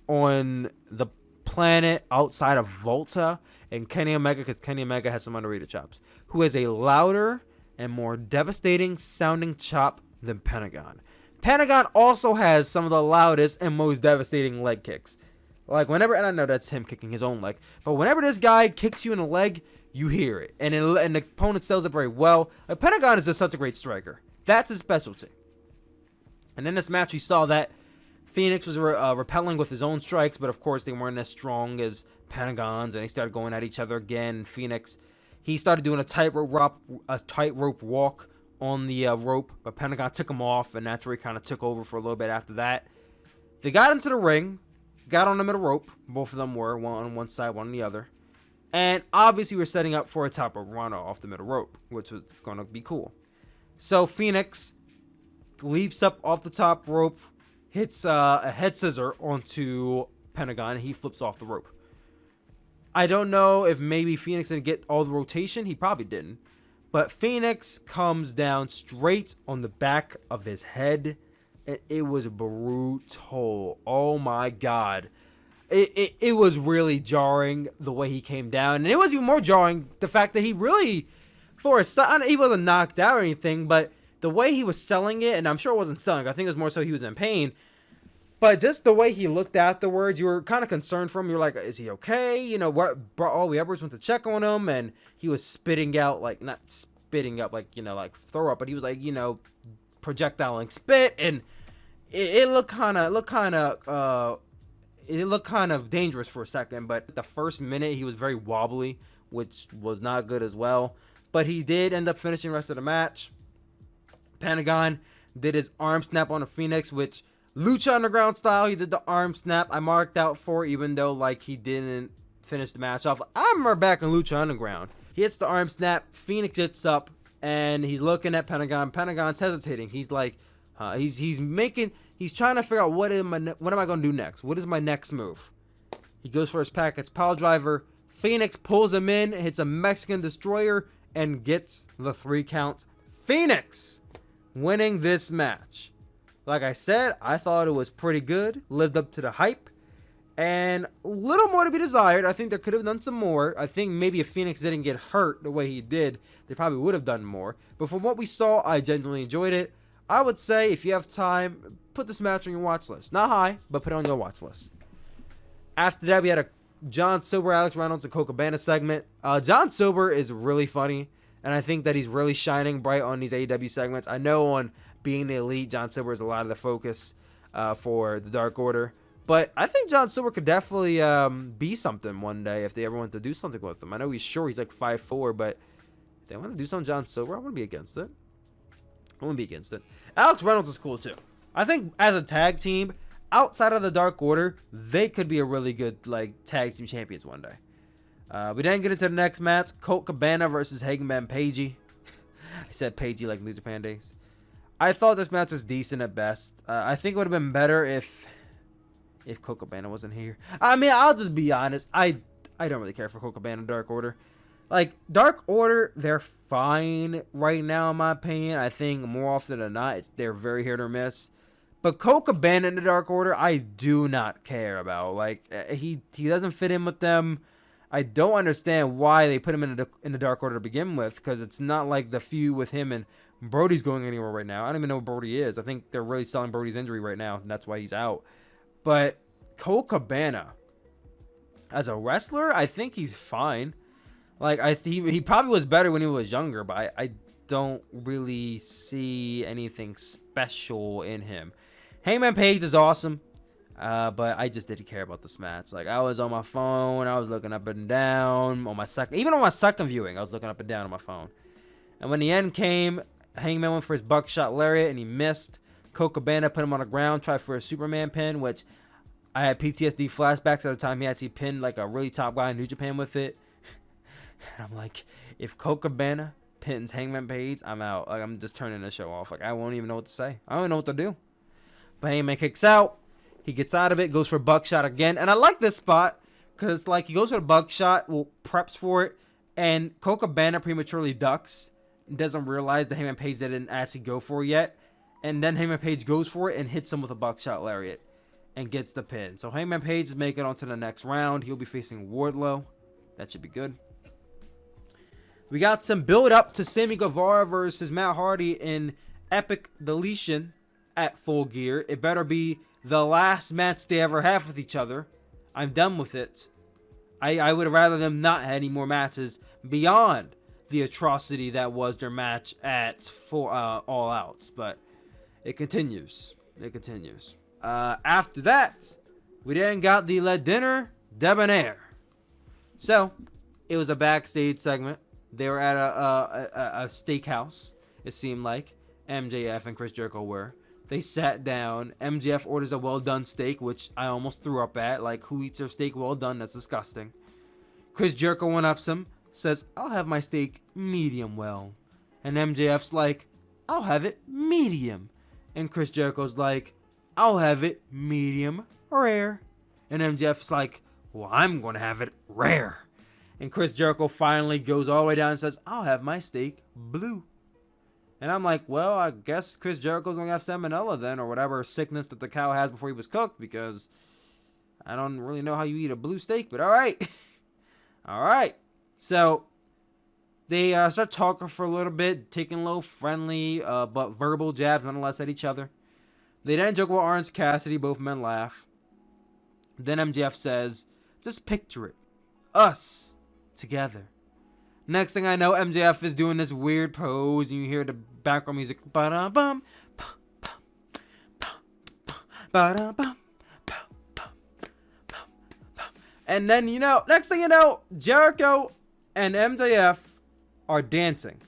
on the planet outside of Volta and Kenny Omega, because Kenny Omega has some underrated chops, who has a louder and more devastating sounding chop than Pentagon. Pentagon also has some of the loudest and most devastating leg kicks. Like, whenever, and I know that's him kicking his own leg, but whenever this guy kicks you in the leg, you hear it. And the opponent sells it very well. Like, Pentagon is just such a great striker. That's his specialty. And in this match, we saw that Phoenix was repelling with his own strikes, but of course they weren't as strong as Pentagon's, and they started going at each other again. Phoenix, he started doing a tightrope walk on the rope, but Pentagon took him off, and that's where he kind of took over for a little bit after that. They got into the ring, got on the middle rope. Both of them were, one on one side, one on the other. And obviously we're setting up for a top rope runner off the middle rope, which was going to be cool. So Phoenix leaps up off the top rope, hits a head scissor onto Pentagon, and he flips off the rope. I don't know if maybe Phoenix didn't get all the rotation. He probably didn't. But Phoenix comes down straight on the back of his head, and it was brutal. Oh my God. It was really jarring the way he came down. And it was even more jarring the fact that he really, he wasn't knocked out or anything, but the way he was selling it, and I'm sure it wasn't selling, I think it was more so he was in pain. But just the way he looked afterwards, you were kind of concerned for him. You're like, is he okay? You know, Ollie Edwards went to check on him, and he was spitting out, like, not spitting up, like, you know, like throw up, but he was like, you know, projectiling spit, and it looked kind of dangerous for a second. But the first minute, he was very wobbly, which was not good as well. but he did end up finishing the rest of the match. Pentagon did his arm snap on the Phoenix, which Lucha Underground style, he did the arm snap. I marked out for, even though like he didn't finish the match off. I remember back in Lucha Underground, he hits the arm snap, Phoenix gets up, and he's looking at Pentagon. Pentagon's hesitating. He's like, he's trying to figure out what am I gonna do next? What is my next move? He goes for his package pile driver. Phoenix pulls him in, hits a Mexican destroyer, and gets the 3 count. Phoenix winning this match. Like I said, I thought it was pretty good, lived up to the hype, and a little more to be desired. I think they could have done some more. I think maybe if Phoenix didn't get hurt the way he did, they probably would have done more. But from what we saw, I genuinely enjoyed it. I would say if you have time, put this match on your watch list. Not high, but put it on your watch list. After that, we had a John Silver, Alex Reynolds, and Colt Cabana segment. John Silver is really funny, and I think that he's really shining bright on these AEW segments. I know on Being the Elite, John Silver is a lot of the focus for the Dark Order. But I think John Silver could definitely be something one day if they ever want to do something with him. I know he's like 5'4", but if they want to do something with John Silver, I wouldn't be against it. Alex Reynolds is cool too. I think as a tag team, outside of the Dark Order, they could be a really good like tag team champions one day. We then get into the next match, Colt Cabana versus Hangman Pagey. I said Pagey like New Japan days. I thought this match was decent at best. I think it would have been better if Colt Cabana wasn't here. I mean, I'll just be honest. I don't really care for Colt Cabana Dark Order. Like, Dark Order, they're fine right now, in my opinion. I think more often than not, they're very hit or miss. But Colt Cabana in the Dark Order, I do not care about. Like, he doesn't fit in with them. I don't understand why they put him in the Dark Order to begin with, because it's not like the feud with him and Brody's going anywhere right now. I don't even know what Brody is. I think they're really selling Brody's injury right now, and that's why he's out. But Colt Cabana, as a wrestler, I think he's fine. Like, he probably was better when he was younger, but I don't really see anything special in him. Hangman Page is awesome, but I just didn't care about this match. Like, I was on my phone, I was looking up and down on my second viewing, I was looking up and down on my phone. And when the end came, Hangman went for his buckshot lariat and he missed. Colt Cabana put him on the ground, tried for a Superman pin, which I had PTSD flashbacks at the time he actually pinned like a really top guy in New Japan with it. And I'm like, if Colt Cabana pins Hangman Page, I'm out. Like, I'm just turning the show off. Like, I won't even know what to say. I don't even know what to do. But Hangman kicks out. He gets out of it, goes for a buckshot again. And I like this spot because, like, he goes for the buckshot, preps for it, and Colt Cabana prematurely ducks and doesn't realize that Hangman Page didn't actually go for it yet. And then Hangman Page goes for it and hits him with a buckshot lariat and gets the pin. So Hangman Page is making it on to the next round. He'll be facing Wardlow. That should be good. We got some build up to Sammy Guevara versus Matt Hardy in Epic Deletion at Full Gear. It better be the last match they ever have with each other. I'm done with it. I would rather them not have any more matches beyond the atrocity that was their match at All Out. But it continues. After that, we then got the Le Dinner Debonair. So, it was a backstage segment. They were at a steakhouse, it seemed like. MJF and Chris Jericho were. They sat down. MJF orders a well-done steak, which I almost threw up at. Like, who eats their steak well done? That's disgusting. Chris Jericho went up some, says, I'll have my steak medium well. And MJF's like, I'll have it medium. And Chris Jericho's like, I'll have it medium rare. And MJF's like, well, I'm going to have it rare. And Chris Jericho finally goes all the way down and says, I'll have my steak blue. And I'm like, well, I guess Chris Jericho's going to have salmonella then, or whatever sickness that the cow has before he was cooked, because I don't really know how you eat a blue steak, but all right. All right. So they start talking for a little bit, taking a little friendly but verbal jabs nonetheless at each other. They then joke about Orange Cassidy. Both men laugh. Then MJF says, just picture it. Us. Together. Next thing I know, MJF is doing this weird pose, and you hear the background music. Ba-da-bum, ba-da-bum, and then, next thing you know, Jericho and MJF are dancing,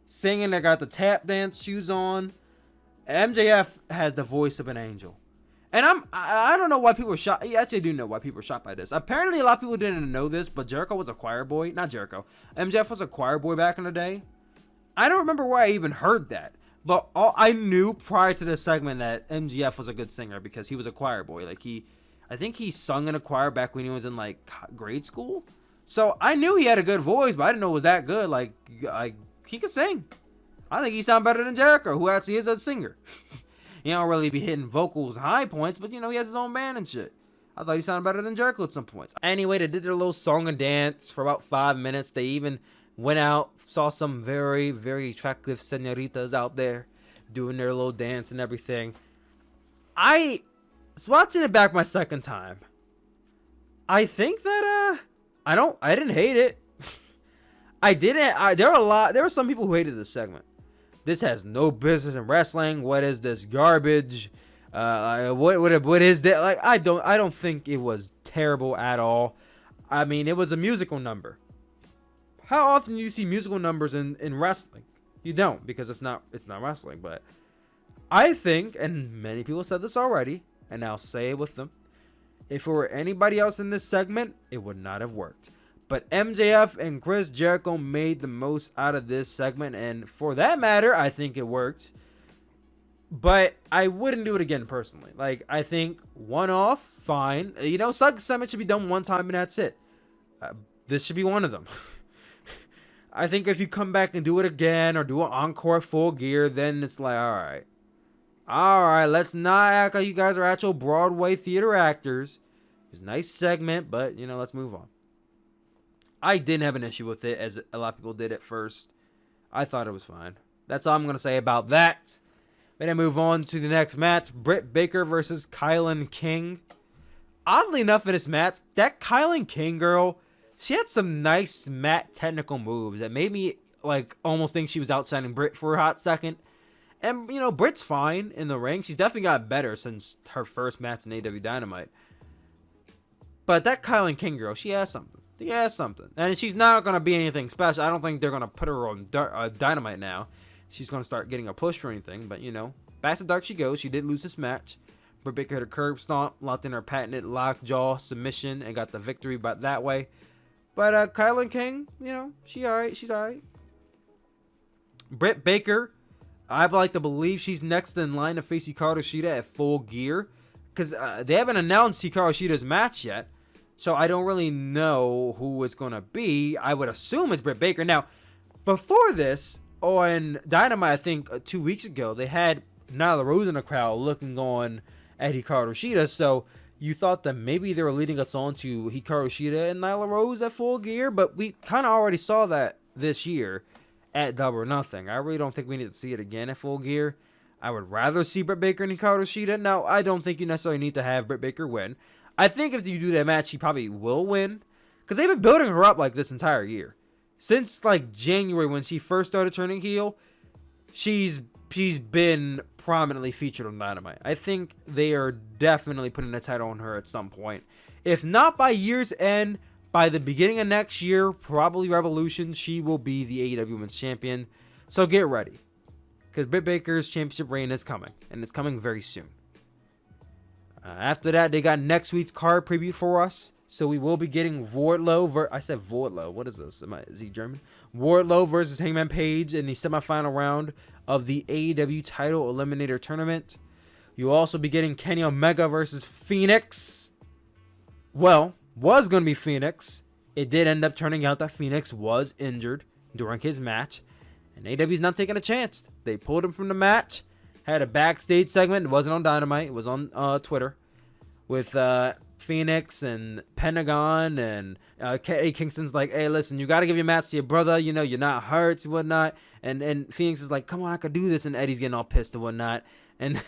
singing. They got the tap dance shoes on. MJF has the voice of an angel. And I don't know why people were shocked. Yeah, actually, I do know why people were shocked by this. Apparently, a lot of people didn't know this, but Jericho was a choir boy. Not Jericho. MJF was a choir boy back in the day. I don't remember where I even heard that. But I knew prior to this segment that MJF was a good singer because he was a choir boy. Like, I think he sung in a choir back when he was in, like, grade school. So, I knew he had a good voice, but I didn't know it was that good. Like he could sing. I think he sounded better than Jericho, who actually is a singer. He don't really be hitting vocals high points, but, you know, he has his own band and shit. I thought he sounded better than Jericho at some points. Anyway, they did their little song and dance for about 5 minutes. They even went out, saw some very, very attractive senoritas out there doing their little dance and everything. I was watching it back my second time. I think that, I didn't hate it. There were some people who hated this segment. This has no business in wrestling. What is this garbage? What is that? Like, I don't think it was terrible at all. I mean, it was a musical number. How often do you see musical numbers in wrestling? You don't, because it's not wrestling. But I think, and many people said this already, and I'll say it with them, if it were anybody else in this segment, it would not have worked. But MJF and Chris Jericho made the most out of this segment, and for that matter, I think it worked. But I wouldn't do it again personally. Like, I think one off, fine. You know, segment should be done one time and that's it. This should be one of them. I think if you come back and do it again or do an encore Full Gear, then it's like, all right, let's not act like you guys are actual Broadway theater actors. It was a nice segment, but, you know, let's move on. I didn't have an issue with it, as a lot of people did at first. I thought it was fine. That's all I'm going to say about that. We're going to move on to the next match. Britt Baker versus Kylan King. Oddly enough, in this match, that Kylan King girl, she had some nice mat technical moves that made me, like, almost think she was outshining Britt for a hot second. And, you know, Britt's fine in the ring. She's definitely got better since her first match in AEW Dynamite. But that Kylan King girl, she has something. And she's not going to be anything special. I don't think they're going to put her on Dynamite now. She's going to start getting a push or anything. But, you know, back to dark she goes. She did lose this match. Britt Baker hit a curb stomp, locked in her patented lockjaw submission, and got the victory by that way. But Kylan King, you know, she's all right. Britt Baker, I'd like to believe she's next in line to face Hikaru Shida at Full Gear. Because they haven't announced Hikaru Shida's match yet. So I don't really know who it's going to be. I would assume it's Britt Baker. Now, before this, on Dynamite, I think 2 weeks ago, they had Nyla Rose in the crowd looking on at Hikaru Shida. So you thought that maybe they were leading us on to Hikaru Shida and Nyla Rose at Full Gear. But we kind of already saw that this year at Double or Nothing. I really don't think we need to see it again at Full Gear. I would rather see Britt Baker and Hikaru Shida. Now, I don't think you necessarily need to have Britt Baker win. I think if you do that match, she probably will win. Because they've been building her up like this entire year. Since like January when she first started turning heel, she's been prominently featured on Dynamite. I think they are definitely putting a title on her at some point. If not by year's end, by the beginning of next year, probably Revolution, she will be the AEW Women's Champion. So get ready. Because Britt Baker's championship reign is coming. And it's coming very soon. After that, they got next week's card preview for us. So we will be getting Wardlow. I said Wardlow. What is this? Is he German? Wardlow versus Hangman Page in the semifinal round of the AEW Title Eliminator Tournament. You'll also be getting Kenny Omega versus Phoenix. Well, was going to be Phoenix. It did end up turning out that Phoenix was injured during his match. And AEW's not taking a chance. They pulled him from the match. Had a backstage segment. It wasn't on Dynamite. It was on Twitter. With Phoenix and Pentagon. And Eddie Kingston's like, hey, listen, you got to give your match to your brother. You know, you're not hurt and whatnot. And Phoenix is like, come on, I could do this. And Eddie's getting all pissed and whatnot. And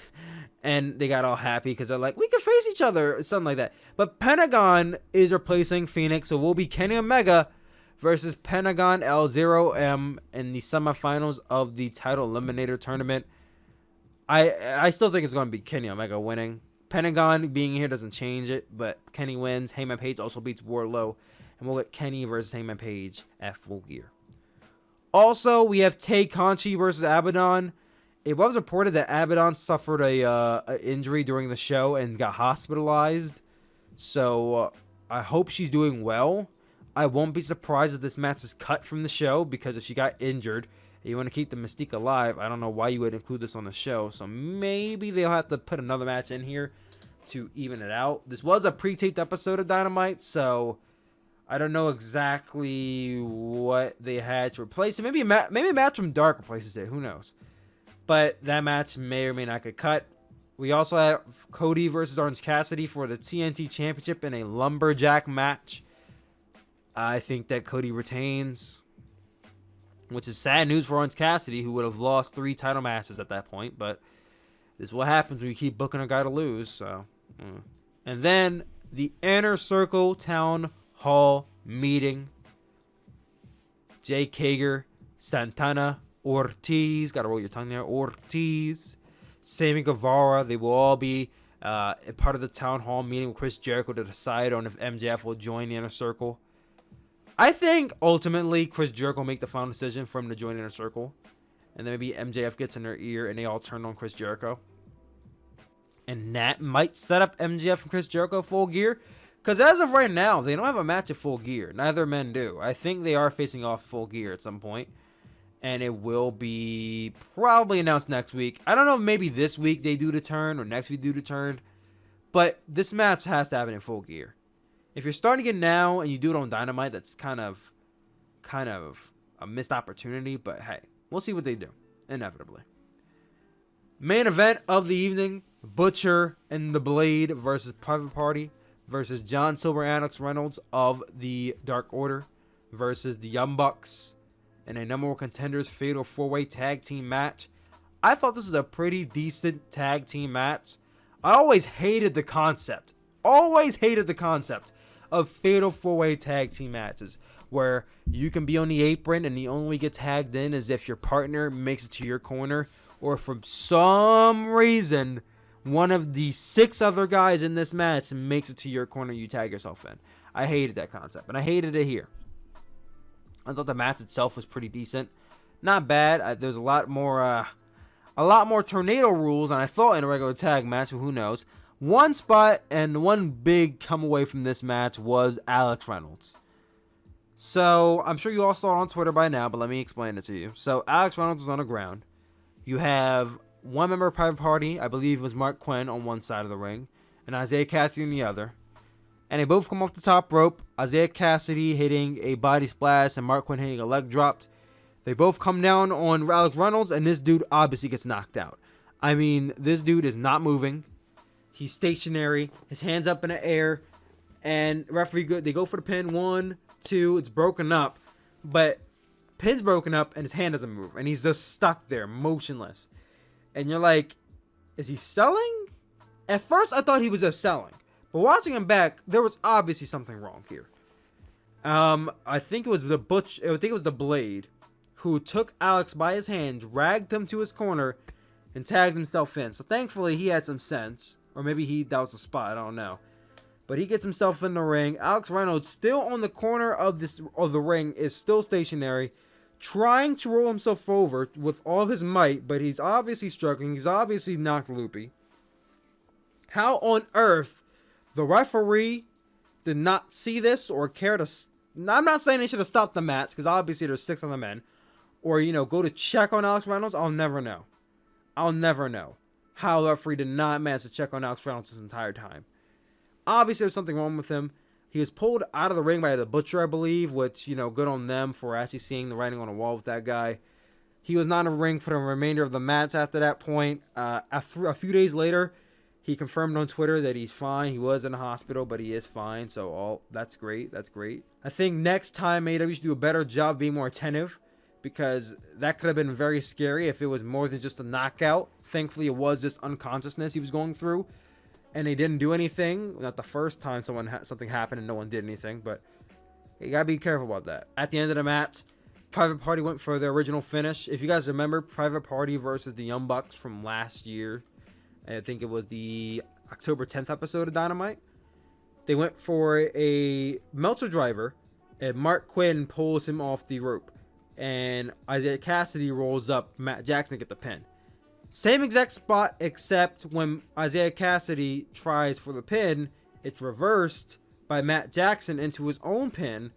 they got all happy because they're like, we can face each other. Or something like that. But Pentagon is replacing Phoenix. So we'll be Kenny Omega versus Pentagon L0M in the semifinals of the Title Eliminator Tournament. I still think it's going to be Kenny Omega winning. Pentagon being here doesn't change it, but Kenny wins. Heyman Page also beats Wardlow. and we'll get Kenny versus Hangman Page at Full Gear. Also, we have Tay Conchi versus Abaddon. It was reported that Abaddon suffered a injury during the show and got hospitalized. So I hope she's doing well. I won't be surprised if this match is cut from the show, because if she got injured and you want to keep the mystique alive, I don't know why you would include this on the show. So maybe they'll have to put another match in here to even it out. This was a pre-taped episode of Dynamite, so I don't know exactly what they had to replace it. Maybe a match from Dark replaces it. Who knows? But that match may or may not get cut. We also have Cody versus Orange Cassidy for the TNT Championship in a lumberjack match. I think that Cody retains, which is sad news for Orange Cassidy, who would have lost 3 title matches at that point. But this is what happens when you keep booking a guy to lose. So, And then the Inner Circle Town Hall meeting. Jake Hager, Santana, Ortiz, gotta roll your tongue there, Ortiz, Sammy Guevara, they will all be a part of the Town Hall meeting with Chris Jericho to decide on if MJF will join the Inner Circle. I think ultimately Chris Jericho will make the final decision for him to join the Inner Circle, and then maybe MJF gets in their ear and they all turn on Chris Jericho. And that might set up MJF and Chris Jericho Full Gear, because as of right now, they don't have a match at Full Gear. Neither men do. I think they are facing off Full Gear at some point. And it will be probably announced next week. I don't know if maybe this week they do the turn or next week do the turn. But this match has to happen in Full Gear. If you're starting it now and you do it on Dynamite, that's kind of a missed opportunity. But hey, we'll see what they do. Inevitably. Main event of the evening. Butcher and the Blade versus Private Party versus John Silver and Alex Reynolds of the Dark Order versus the Young Bucks in a number one contenders fatal 4-way tag team match. I thought this was a pretty decent tag team match. I always hated the concept of fatal 4-way tag team matches where you can be on the apron and the only way you get tagged in is if your partner makes it to your corner, or for some reason one of the 6 other guys in this match makes it to your corner, you tag yourself in. I hated that concept, and I hated it here. I thought the match itself was pretty decent. Not bad. There's a lot more tornado rules than I thought in a regular tag match, but who knows. One spot and one big come away from this match was Alex Reynolds. So, I'm sure you all saw it on Twitter by now, but let me explain it to you. So, Alex Reynolds is on the ground. You have one member of Private Party, I believe it was Mark Quinn, on one side of the ring, and Isaiah Cassidy on the other. And they both come off the top rope. Isaiah Cassidy hitting a body splash and Mark Quinn hitting a leg drop. They both come down on Alex Reynolds, and this dude obviously gets knocked out. I mean, this dude is not moving. He's stationary. His hands up in the air. And referee, they go for the pin. 1, 2. It's broken up. But pin's broken up, and his hand doesn't move. And he's just stuck there, motionless. And you're like, is he selling? At first, I thought he was just selling. But watching him back, there was obviously something wrong here. I think it was the Blade who took Alex by his hand, dragged him to his corner, and tagged himself in. So thankfully, he had some sense, or maybe that was the spot. I don't know. But he gets himself in the ring. Alex Reynolds, still on the corner of the ring, is still stationary, trying to roll himself over with all of his might, but he's obviously struggling. He's obviously knocked loopy. How on earth the referee did not see this or care to... I'm not saying they should have stopped the match, because obviously there's 6 other men. Or, go to check on Alex Reynolds. I'll never know how the referee did not manage to check on Alex Reynolds this entire time. Obviously there's something wrong with him. He was pulled out of the ring by the Butcher, I believe, which, good on them for actually seeing the writing on the wall with that guy. He was not in the ring for the remainder of the match after that point. A few days later, he confirmed on Twitter that he's fine. He was in the hospital, but he is fine. So that's great. That's great. I think next time AEW should do a better job being more attentive, because that could have been very scary if it was more than just a knockout. Thankfully, it was just unconsciousness he was going through, and they didn't do anything. Not the first time something happened and no one did anything, but you gotta be careful about that. At the end of the match, Private Party went for their original finish. If you guys remember, Private Party versus the Young Bucks from last year, I think it was the October 10th episode of Dynamite. They went for a Meltzer driver and Mark Quinn pulls him off the rope, and Isaiah Cassidy rolls up Matt Jackson to get the pin. Same exact spot, except when Isaiah Cassidy tries for the pin, it's reversed by Matt Jackson into his own pin,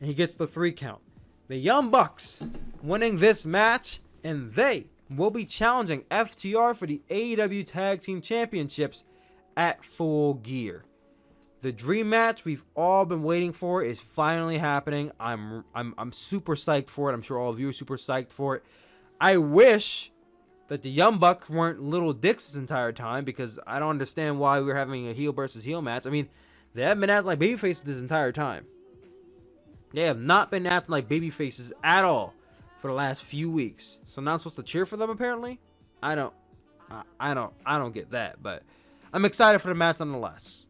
and he gets the 3 count. The Young Bucks winning this match, and they will be challenging FTR for the AEW Tag Team Championships at Full Gear. The dream match we've all been waiting for is finally happening. I'm super psyched for it. I'm sure all of you are super psyched for it. I wish that the Young Bucks weren't little dicks this entire time, because I don't understand why we're having a heel versus heel match. I mean, they haven't been acting like babyfaces this entire time. They have not been acting like babyfaces at all for the last few weeks. So now I'm supposed to cheer for them apparently? I don't get that, but I'm excited for the match nonetheless.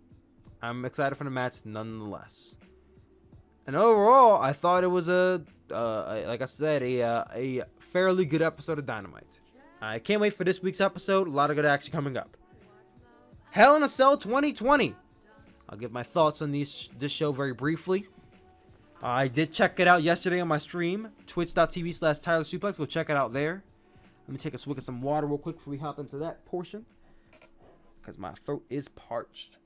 And overall, I thought it was like I said, a fairly good episode of Dynamite. I can't wait for this week's episode. A lot of good action coming up. Hell in a Cell 2020. I'll give my thoughts on this show very briefly. I did check it out yesterday on my stream, twitch.tv/TylerSuplex. Go check it out there. Let me take a swig of some water real quick before we hop into that portion, because my throat is parched.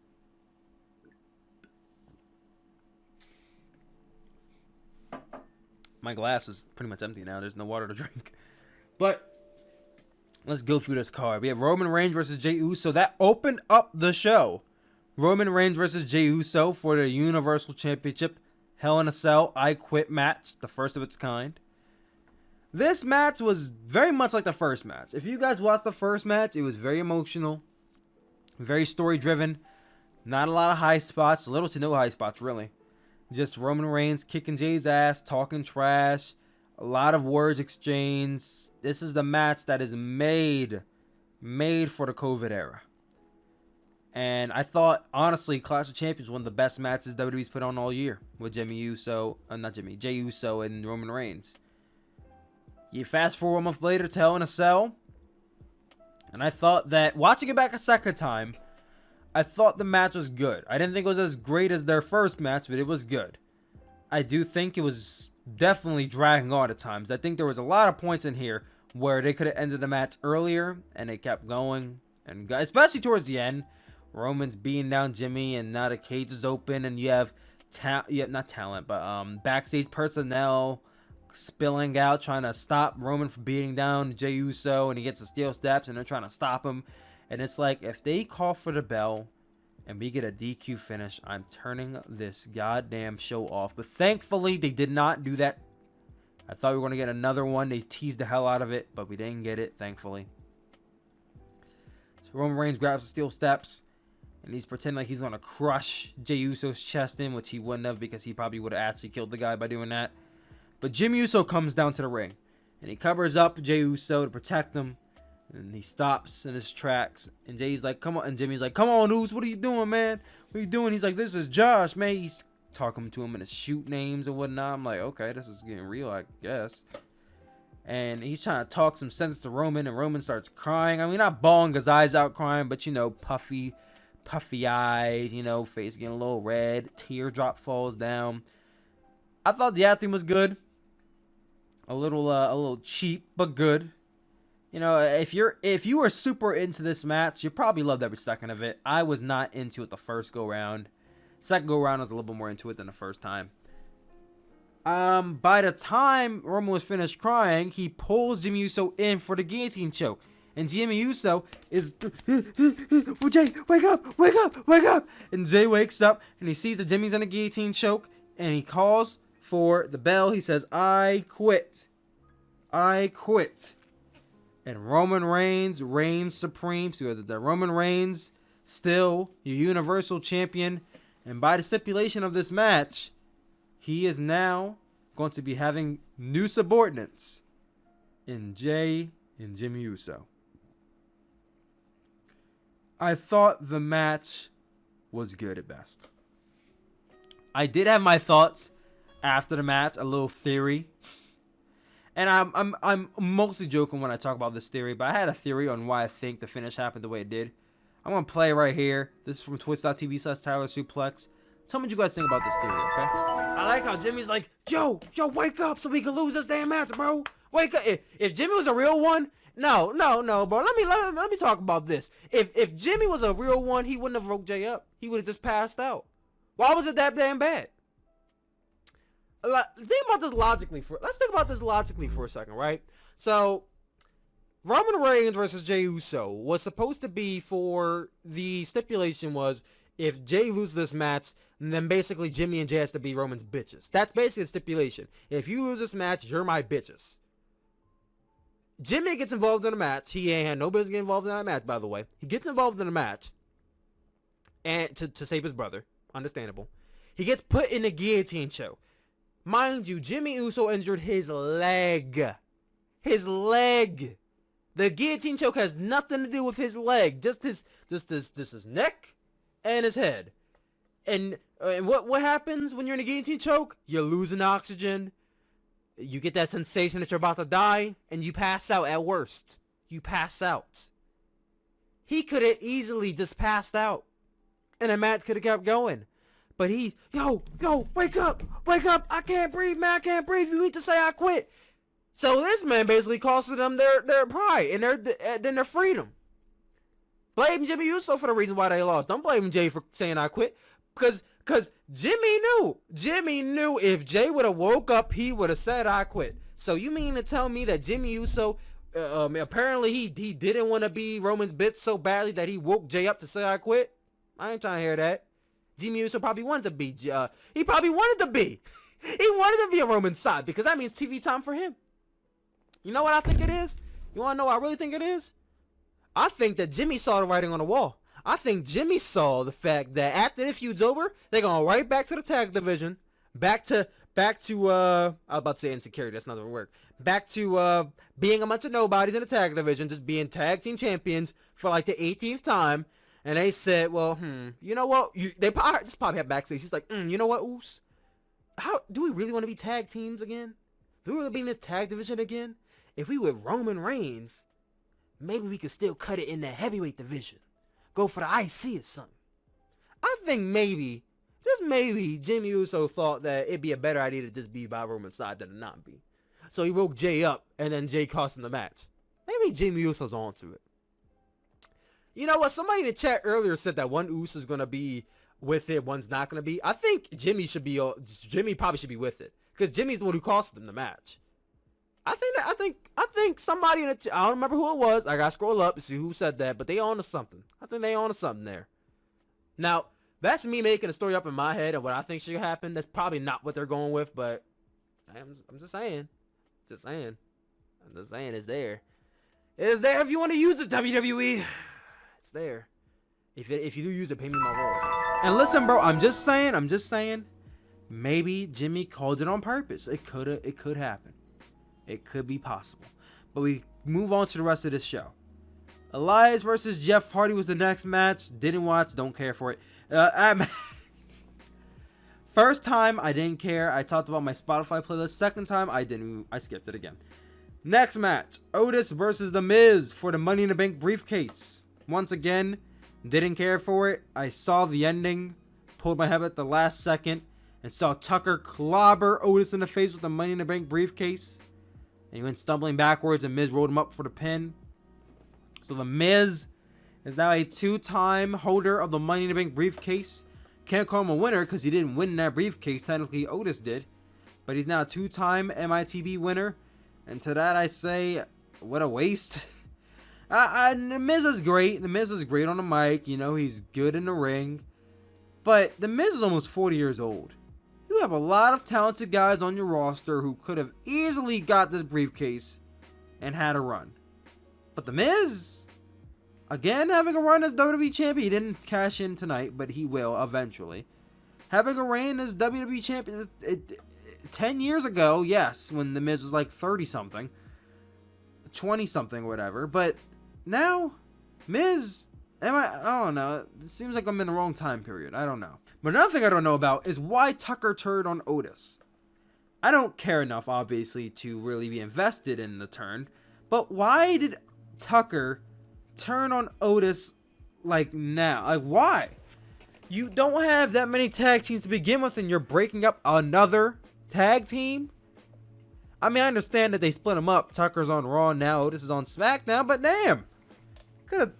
My glass is pretty much empty now. There's no water to drink. But let's go through this card. We have Roman Reigns versus Jey Uso. That opened up the show. Roman Reigns versus Jey Uso for the Universal Championship Hell in a Cell I Quit match, the first of its kind. This match was very much like the first match. If you guys watched the first match, it was very emotional, very story driven. Not a lot of high spots, little to no high spots really. Just Roman Reigns kicking Jey's ass, talking trash, a lot of words exchanged. This is the match that is made for the COVID era. And I thought, honestly, Clash of Champions was one of the best matches WWE's put on all year with Jey Uso and Roman Reigns. You fast forward a month later to Hell in a Cell, and I thought that, watching it back a second time, I thought the match was good. I didn't think it was as great as their first match, but it was good. I do think it was definitely dragging on at times. I think there was a lot of points in here where they could have ended the match earlier, and they kept going, and especially towards the end. Roman's beating down Jimmy, and now the cage is open, and you have backstage personnel spilling out, trying to stop Roman from beating down Jey Uso, and he gets the steel steps, and they're trying to stop him. And it's like, if they call for the bell and we get a DQ finish, I'm turning this goddamn show off. But thankfully, they did not do that. I thought we were going to get another one. They teased the hell out of it, but we didn't get it, thankfully. So Roman Reigns grabs the steel steps, and he's pretending like he's going to crush Jey Uso's chest in, which he wouldn't have, because he probably would have actually killed the guy by doing that. But Jimmy Uso comes down to the ring, and he covers up Jey Uso to protect him, and he stops in his tracks, and Jay's like, come on, and Jimmy's like, come on, Uso, what are you doing, man? What are you doing? He's like, this is Josh, man. He's talking to him in his shoot names and whatnot. I'm like, okay, this is getting real, I guess. And he's trying to talk some sense to Roman, and Roman starts crying. I mean, not bawling his eyes out crying, but, you know, puffy eyes, you know, face getting a little red, teardrop falls down. I thought the acting was good. A little cheap, but good. You know, if you were super into this match, you probably loved every second of it. I was not into it the first go round. Second go round, I was a little bit more into it than the first time. By the time Roman was finished crying, he pulls Jimmy Uso in for the guillotine choke. And Jimmy Uso is, well, Jay, wake up, wake up, wake up. And Jay wakes up, and he sees that Jimmy's in a guillotine choke, and he calls for the bell. He says, I quit. I quit. And Roman Reigns reigns supreme. So the Roman Reigns, still your Universal Champion. And by the stipulation of this match, he is now going to be having new subordinates in Jey and Jimmy Uso. I thought the match was good at best. I did have my thoughts after the match, a little theory. And I'm mostly joking when I talk about this theory, but I had a theory on why I think the finish happened the way it did. I'm going to play right here. This is from twitch.tv/TylerSuplex. Tell me what you guys think about this theory, okay? I like how Jimmy's like, yo, wake up so we can lose this damn match, bro. Wake up. If Jimmy was a real one, no, bro. Let me talk about this. If Jimmy was a real one, he wouldn't have woke Jay up. He would have just passed out. Why was it that damn bad? Let's think about this logically for a second, right? So, Roman Reigns versus Jey Uso was supposed to be for the stipulation was if Jay loses this match, then basically Jimmy and Jay has to be Roman's bitches. That's basically the stipulation. If you lose this match, you're my bitches. Jimmy gets involved in a match. He ain't had no business getting involved in that match, by the way. He gets involved in a match and to save his brother. Understandable. He gets put in a guillotine choke. Mind you, Jimmy Uso injured his leg. His leg. The guillotine choke has nothing to do with his leg. Just his neck and his head. And what happens when you're in a guillotine choke? You're losing oxygen. You get that sensation that you're about to die, and you pass out at worst. You pass out. He could have easily just passed out, and the match could have kept going. But yo, wake up, I can't breathe, man, I can't breathe, you need to say I quit. So this man basically costed them their pride and their freedom. Blame Jimmy Uso for the reason why they lost. Don't blame Jay for saying I quit. Because Jimmy knew if Jay would have woke up, he would have said I quit. So you mean to tell me that Jimmy Uso, apparently he didn't want to be Roman's bitch so badly that he woke Jay up to say I quit? I ain't trying to hear that. Jimmy Uso probably wanted to be. He probably wanted to be. He wanted to be a Roman side because that means TV time for him. You know what I think it is? You want to know what I really think it is? I think that Jimmy saw the writing on the wall. I think Jimmy saw the fact that after the feud's over, they're going right back to the tag division. Back to I was about to say insecurity. That's not the word. Back to being a bunch of nobodies in the tag division, just being tag team champions for like the 18th time. And they said, well, you know what? This probably had backstage. He's like, you know what, Oos? How do we really want to be tag teams again? Do we really be in this tag division again? If we with Roman Reigns, maybe we could still cut it in the heavyweight division. Go for the IC or something. I think maybe, just maybe, Jimmy Uso thought that it'd be a better idea to just be by Roman's side than to not be. So he woke Jay up, and then Jay cost him the match. Maybe Jimmy Uso's onto it. You know what? Somebody in the chat earlier said that one Uso is going to be with it, one's not going to be. I think Jimmy probably should be with it. Because Jimmy's the one who cost them the match. I think somebody in the I don't remember who it was. I gotta scroll up to see who said that, but they on to something. I think they on to something there. Now, that's me making a story up in my head of what I think should happen. That's probably not what they're going with, but I'm just saying. I'm just saying it's there. It's there if you want to use it, WWE. It's there. If you do use it, pay me my royalties. And listen, bro, I'm just saying. Maybe Jimmy called it on purpose. It could happen. It could be possible. But we move on to the rest of this show. Elias versus Jeff Hardy was the next match. Didn't watch. Don't care for it. First time, I didn't care. I talked about my Spotify playlist. Second time, I didn't. I skipped it again. Next match. Otis versus The Miz for the Money in the Bank briefcase. Once again, didn't care for it. I saw the ending. Pulled my head at the last second. And saw Tucker clobber Otis in the face with the Money in the Bank briefcase. And he went stumbling backwards and Miz rolled him up for the pin. So The Miz is now a two-time holder of the Money in the Bank briefcase. Can't call him a winner because he didn't win that briefcase. Technically, Otis did. But he's now a two-time MITB winner. And to that I say, what a waste. The Miz is great. The Miz is great on the mic. You know, he's good in the ring. But The Miz is almost 40 years old. You have a lot of talented guys on your roster who could have easily got this briefcase and had a run. But The Miz, again, having a run as WWE champion. He didn't cash in tonight, but he will eventually. Having a reign as WWE champion 10 years ago, yes, when The Miz was like 30-something, 20-something, whatever. But now, Miz, I don't know. It seems like I'm in the wrong time period. I don't know. But another thing I don't know about is why Tucker turned on Otis. I don't care enough, obviously, to really be invested in the turn. But why did Tucker turn on Otis like now? Like, why? You don't have that many tag teams to begin with, and you're breaking up another tag team? I mean, I understand that they split them up. Tucker's on Raw now, Otis is on SmackDown, but damn. Could have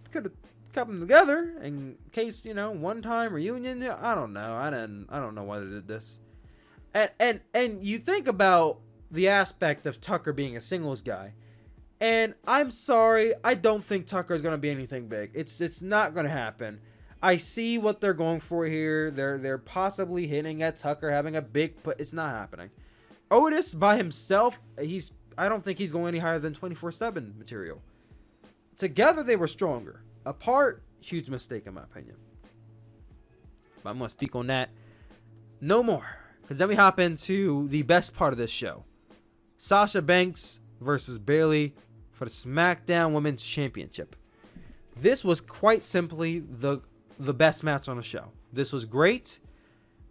kept them together in case, one-time reunion. I don't know. I don't know why they did this. And you think about the aspect of Tucker being a singles guy. And I'm sorry, I don't think Tucker is going to be anything big. It's not going to happen. I see what they're going for here. They're possibly hinting at Tucker having a big, but it's not happening. Otis by himself, I don't think he's going any higher than 24/7 material. Together they were stronger. Apart, huge mistake in my opinion. But I'm going to speak on that no more. Because then we hop into the best part of this show. Sasha Banks versus Bayley for the SmackDown Women's Championship. This was quite simply the best match on the show. This was great.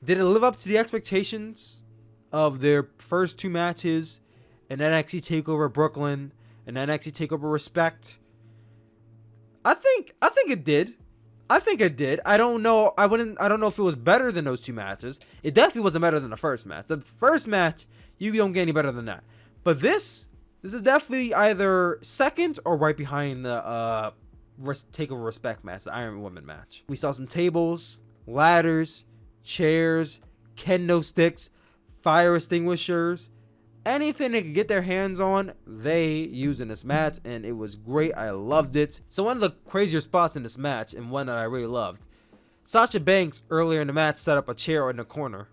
Did it live up to the expectations of their first two matches in NXT TakeOver Brooklyn and NXT TakeOver Respect? I think it did. I don't know. I don't know if it was better than those two matches. It definitely wasn't better than the first match. The first match, you don't get any better than that. But this is definitely either second or right behind the TakeOver Respect match, the Iron Woman match. We saw some tables, ladders, chairs, kendo sticks, fire extinguishers, anything they could get their hands on, they used in this match, and it was great. I loved it. So one of the crazier spots in this match, and one that I really loved, Sasha Banks earlier in the match set up a chair in the corner,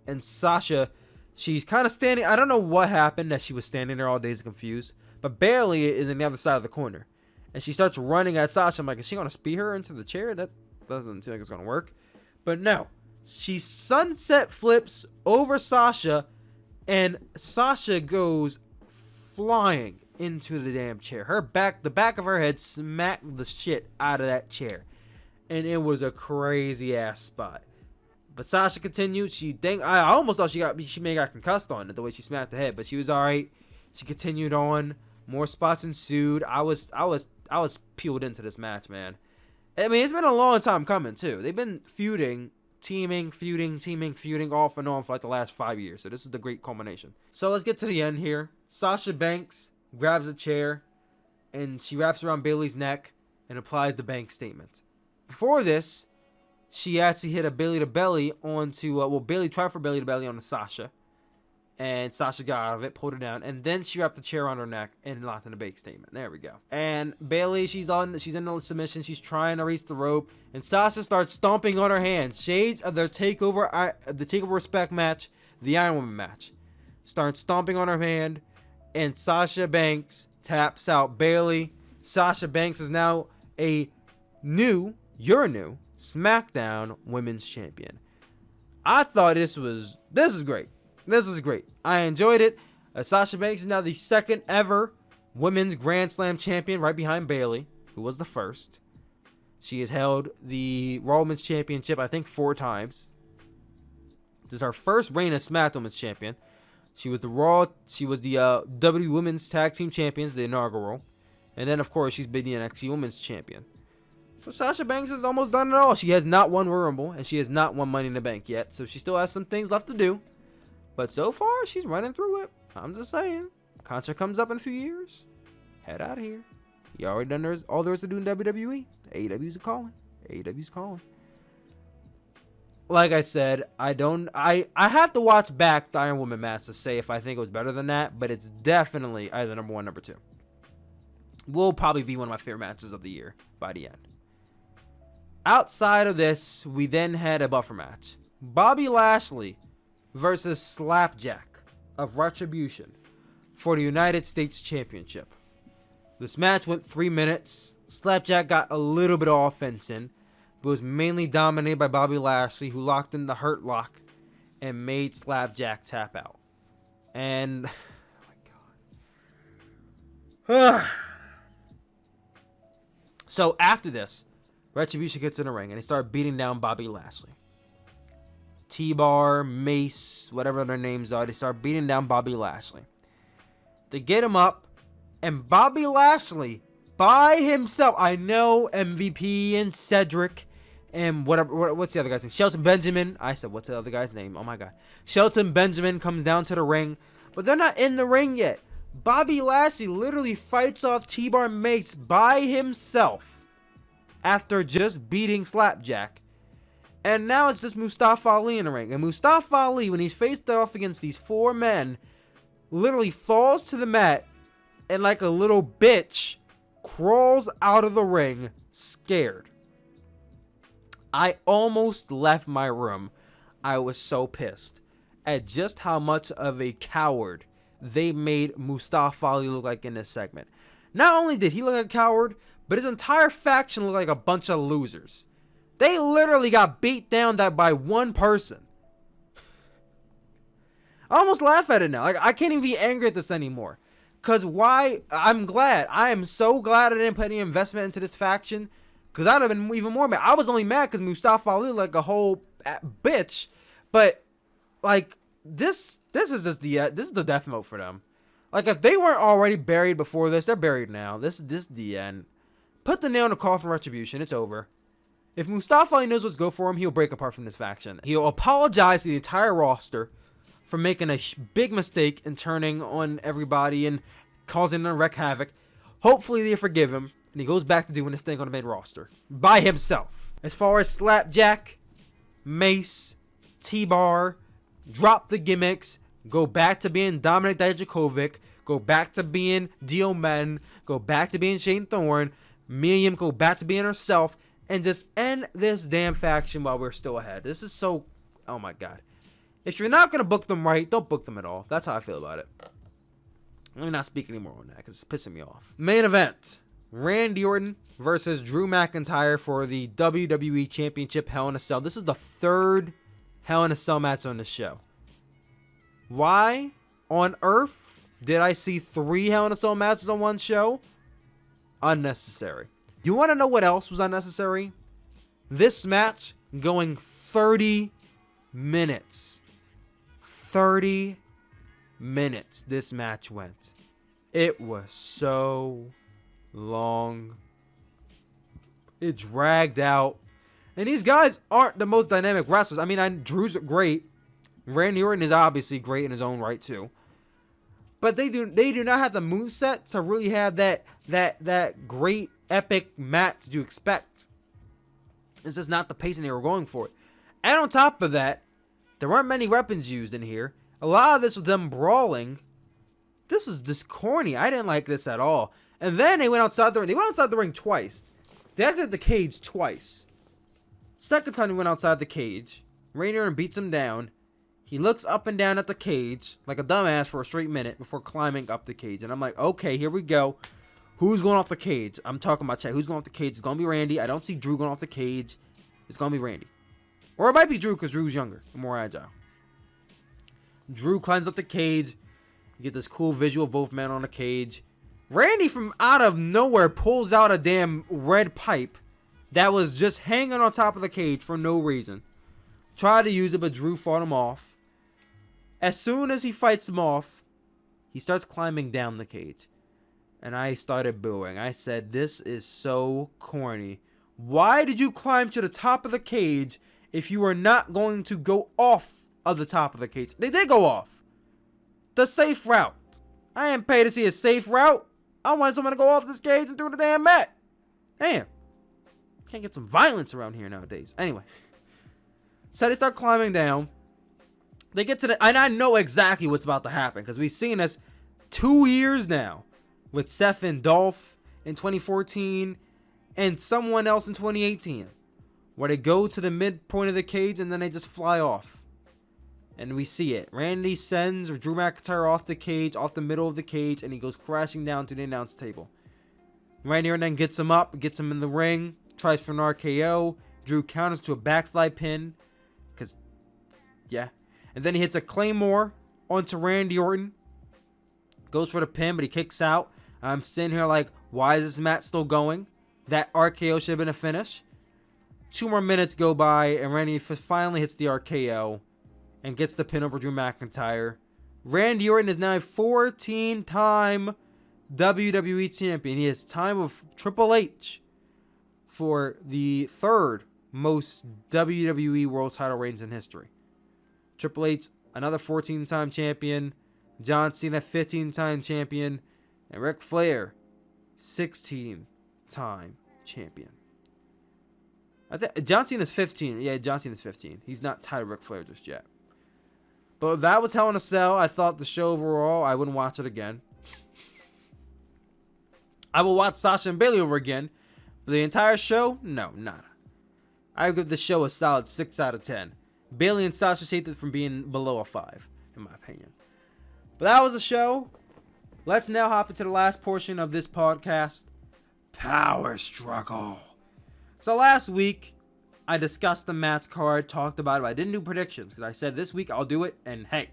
and Sasha, she's kind of standing. I don't know what happened that she was standing there all dazed and confused, but Bayley is on the other side of the corner, and she starts running at Sasha. I'm like, is she gonna speed her into the chair? That doesn't seem like it's gonna work. But no, she sunset flips over Sasha, and Sasha goes flying into the damn chair. The back of her head smacked the shit out of that chair, and it was a crazy ass spot. But Sasha continued. I almost thought she may have got concussed on it the way she smacked the head, but she was all right. She continued on. More spots ensued. I was peeled into this match, man. I mean, it's been a long time coming too. They've been feuding, teaming, off and on for like the last 5 years. So this is the great culmination. So let's get to the end here. Sasha Banks grabs a chair, and she wraps around Bayley's neck and applies the Banks statement. Before this, she actually hit a Bayley to belly onto, Bayley tried for Bayley to belly onto Sasha. And Sasha got out of it, pulled her down, and then she wrapped the chair around her neck and locked in the Banks statement. There we go. And Bayley, she's in the submission. She's trying to reach the rope, and Sasha starts stomping on her hands. Shades of their TakeOver Respect match, the Iron Woman match. Starts stomping on her hand, and Sasha Banks taps out Bayley. Sasha Banks is now your new SmackDown Women's Champion. I thought this is great. This is great. I enjoyed it. Sasha Banks is now the second ever Women's Grand Slam champion, right behind Bayley, who was the first. She has held the Raw Women's Championship, I think, 4 times. This is her first reign as SmackDown Women's Champion. She was the WWE Women's Tag Team Champions, the inaugural. And then, of course, she's been the NXT Women's Champion. So Sasha Banks has almost done it all. She has not won Royal Rumble, and she has not won Money in the Bank yet. So she still has some things left to do. But so far, she's running through it. I'm just saying. Contract comes up in a few years. Head out of here. You already done all there is to do in WWE. AEW's calling. Like I said, I have to watch back the Iron Woman match to say if I think it was better than that. But it's definitely either number 1, number 2. Will probably be one of my favorite matches of the year by the end. Outside of this, we then had a buffer match. Bobby Lashley versus Slapjack of Retribution for the United States Championship. This match went 3 minutes. Slapjack got a little bit of offense in, but was mainly dominated by Bobby Lashley, who locked in the Hurt Lock and made Slapjack tap out. And oh my god. So after this, Retribution gets in the ring and they start beating down Bobby Lashley. T-Bar, Mace, whatever their names are, they start beating down Bobby Lashley. They get him up, and Bobby Lashley, by himself, I know MVP and Cedric And what's the other guy's name? Shelton Benjamin. I said, what's the other guy's name? Oh my God. Shelton Benjamin comes down to the ring, but they're not in the ring yet. Bobby Lashley literally fights off T-Bar Mace by himself after just beating Slapjack. And now it's just Mustafa Ali in the ring. And Mustafa Ali, when he's faced off against these 4 men, literally falls to the mat and like a little bitch crawls out of the ring scared. I almost left my room. I was so pissed at just how much of a coward they made Mustafa Ali look like in this segment. Not only did he look like a coward, but his entire faction looked like a bunch of losers. They literally got beat down by one person. I almost laugh at it now. Like, I can't even be angry at this anymore. Because why? I'm glad. I am so glad I didn't put any investment into this faction. Because I'd have been even more mad. I was only mad because Mustafa Ali like a whole bitch. But, like, this is just the death mode for them. Like, if they weren't already buried before this, they're buried now. This is the end. Put the nail in the coffin, Retribution. It's over. If Mustafa Ali knows what's go for him, he'll break apart from this faction. He'll apologize to the entire roster for making a big mistake and turning on everybody and causing them to wreak havoc. Hopefully they forgive him and he goes back to doing his thing on the main roster by himself. As far as Slapjack, Mace, T-Bar, drop the gimmicks, go back to being Dominic Dijakovic, go back to being Dio Men, go back to being Shane Thorne, Miriam go back to being herself, and just end this damn faction while we're still ahead. This is so... oh my God. If you're not going to book them right, don't book them at all. That's how I feel about it. Let me not speak anymore on that because it's pissing me off. Main event. Randy Orton versus Drew McIntyre for the WWE Championship Hell in a Cell. This is the 3rd Hell in a Cell match on this show. Why on earth did I see 3 Hell in a Cell matches on one show? Unnecessary. You want to know what else was unnecessary? This match going 30 minutes. 30 minutes this match went. It was so long. It dragged out. And these guys aren't the most dynamic wrestlers. I mean, Drew's great. Randy Orton is obviously great in his own right too. But they do not have the moveset to really have that great epic match you expect. It's just not the pacing they were going for. And on top of that, there weren't many weapons used in here. A lot of this was them brawling. This is just corny. I didn't like this at all. And then they went outside the ring. They went outside the ring twice. They exited the cage twice. Second time he went outside the cage, Randy Orton beats him down. He looks up and down at the cage like a dumbass for a straight minute before climbing up the cage. And I'm like, okay, here we go. Who's going off the cage? I'm talking about chat. Who's going off the cage? It's going to be Randy. I don't see Drew going off the cage. It's going to be Randy. Or it might be Drew because Drew's younger and more agile. Drew climbs up the cage. You get this cool visual of both men on the cage. Randy from out of nowhere pulls out a damn red pipe that was just hanging on top of the cage for no reason. Tried to use it, but Drew fought him off. As soon as he fights him off, he starts climbing down the cage. And I started booing. I said, this is so corny. Why did you climb to the top of the cage if you are not going to go off of the top of the cage? They did go off. The safe route. I ain't paid to see a safe route. I want someone to go off this cage and do the damn mat. Damn. Can't get some violence around here nowadays. Anyway. So they start climbing down. They get to the... and I know exactly what's about to happen because we've seen this 2 years now with Seth and Dolph in 2014 and someone else in 2018 where they go to the midpoint of the cage and then they just fly off. And we see it. Randy sends Drew McIntyre off the cage, off the middle of the cage, and he goes crashing down to the announce table. Randy then gets him up, gets him in the ring, tries for an RKO. Drew counters to a backslide pin. Because, yeah. And then he hits a Claymore onto Randy Orton. Goes for the pin, but he kicks out. I'm sitting here like, why is this match still going? That RKO should have been a finish. 2 more minutes go by, and Randy finally hits the RKO and gets the pin over Drew McIntyre. Randy Orton is now a 14-time WWE champion. He has time with Triple H for the 3rd most WWE world title reigns in history. Triple H, another 14-time champion. John Cena, 15-time champion. And Ric Flair, 16-time champion. John Cena's 15. Yeah, John Cena's 15. He's not tied to Ric Flair just yet. But that was Hell in a Cell. I thought the show overall, I wouldn't watch it again. I will watch Sasha and Bayley over again. But the entire show, no, nada. I give the show a solid 6 out of 10. Bayley and Sasha saved it from being below a 5, in my opinion. But that was the show. Let's now hop into the last portion of this podcast. Power Struggle. So last week, I discussed the match card, talked about it, but I didn't do predictions because I said this week I'll do it, and hey,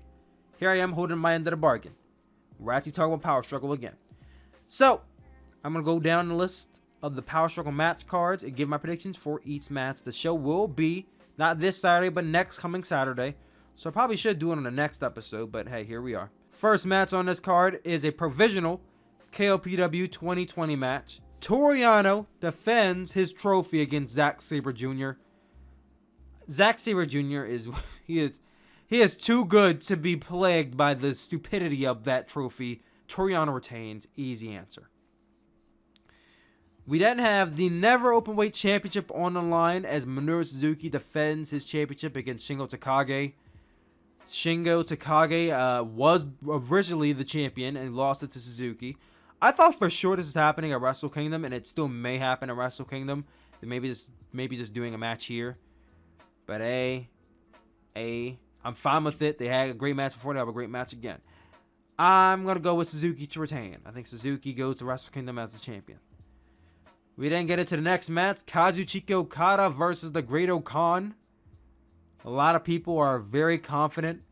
here I am holding my end of the bargain. We're actually talking about Power Struggle again. So, I'm going to go down the list of the Power Struggle match cards and give my predictions for each match. The show will be not this Saturday, but next coming Saturday. So I probably should do it on the next episode, but hey, here we are. First match on this card is a provisional KOPW 2020 match. Toriano defends his trophy against Zack Sabre Jr. Zack Sabre Jr. he is too good to be plagued by the stupidity of that trophy. Toriano retains. Easy answer. We then have the Never Openweight Championship on the line as Minoru Suzuki defends his championship against Shingo Takagi. Shingo Takagi was originally the champion and lost it to Suzuki. I thought for sure this is happening at Wrestle Kingdom, and it still may happen at Wrestle Kingdom. Maybe just doing a match here. But I'm fine with it. They had a great match before. They have a great match again. I'm going to go with Suzuki to retain. I think Suzuki goes to Wrestle Kingdom as the champion. We then get into the next match. Kazuchika Okada versus the Great Okan. A lot of people are very confident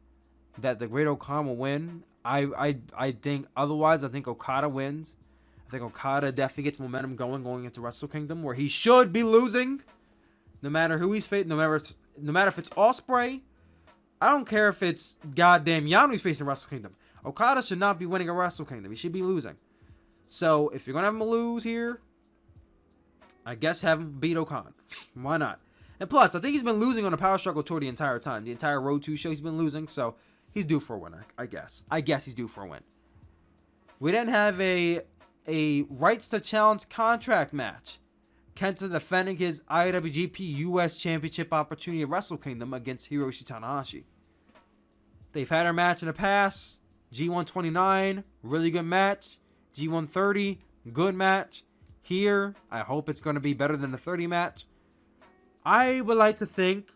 that the Great Okan will win. I think otherwise. I think Okada wins. I think Okada definitely gets momentum going into Wrestle Kingdom, where he should be losing. No matter who he's facing, no matter if it's Ospreay, I don't care if it's goddamn Yano he's facing Wrestle Kingdom. Okada should not be winning a Wrestle Kingdom. He should be losing. So if you're gonna have him lose here, I guess have him beat Okan. Why not? And plus, I think he's been losing on the Power Struggle tour the entire time. The entire Road 2 show he's been losing, so he's due for a win, I guess. I guess he's due for a win. We then have a Rights to Challenge contract match. Kenta defending his IWGP US Championship opportunity at Wrestle Kingdom against Hiroshi Tanahashi. They've had their match in the past. G129, really good match. G130, good match. Here, I hope it's going to be better than the 30 match. I would like to think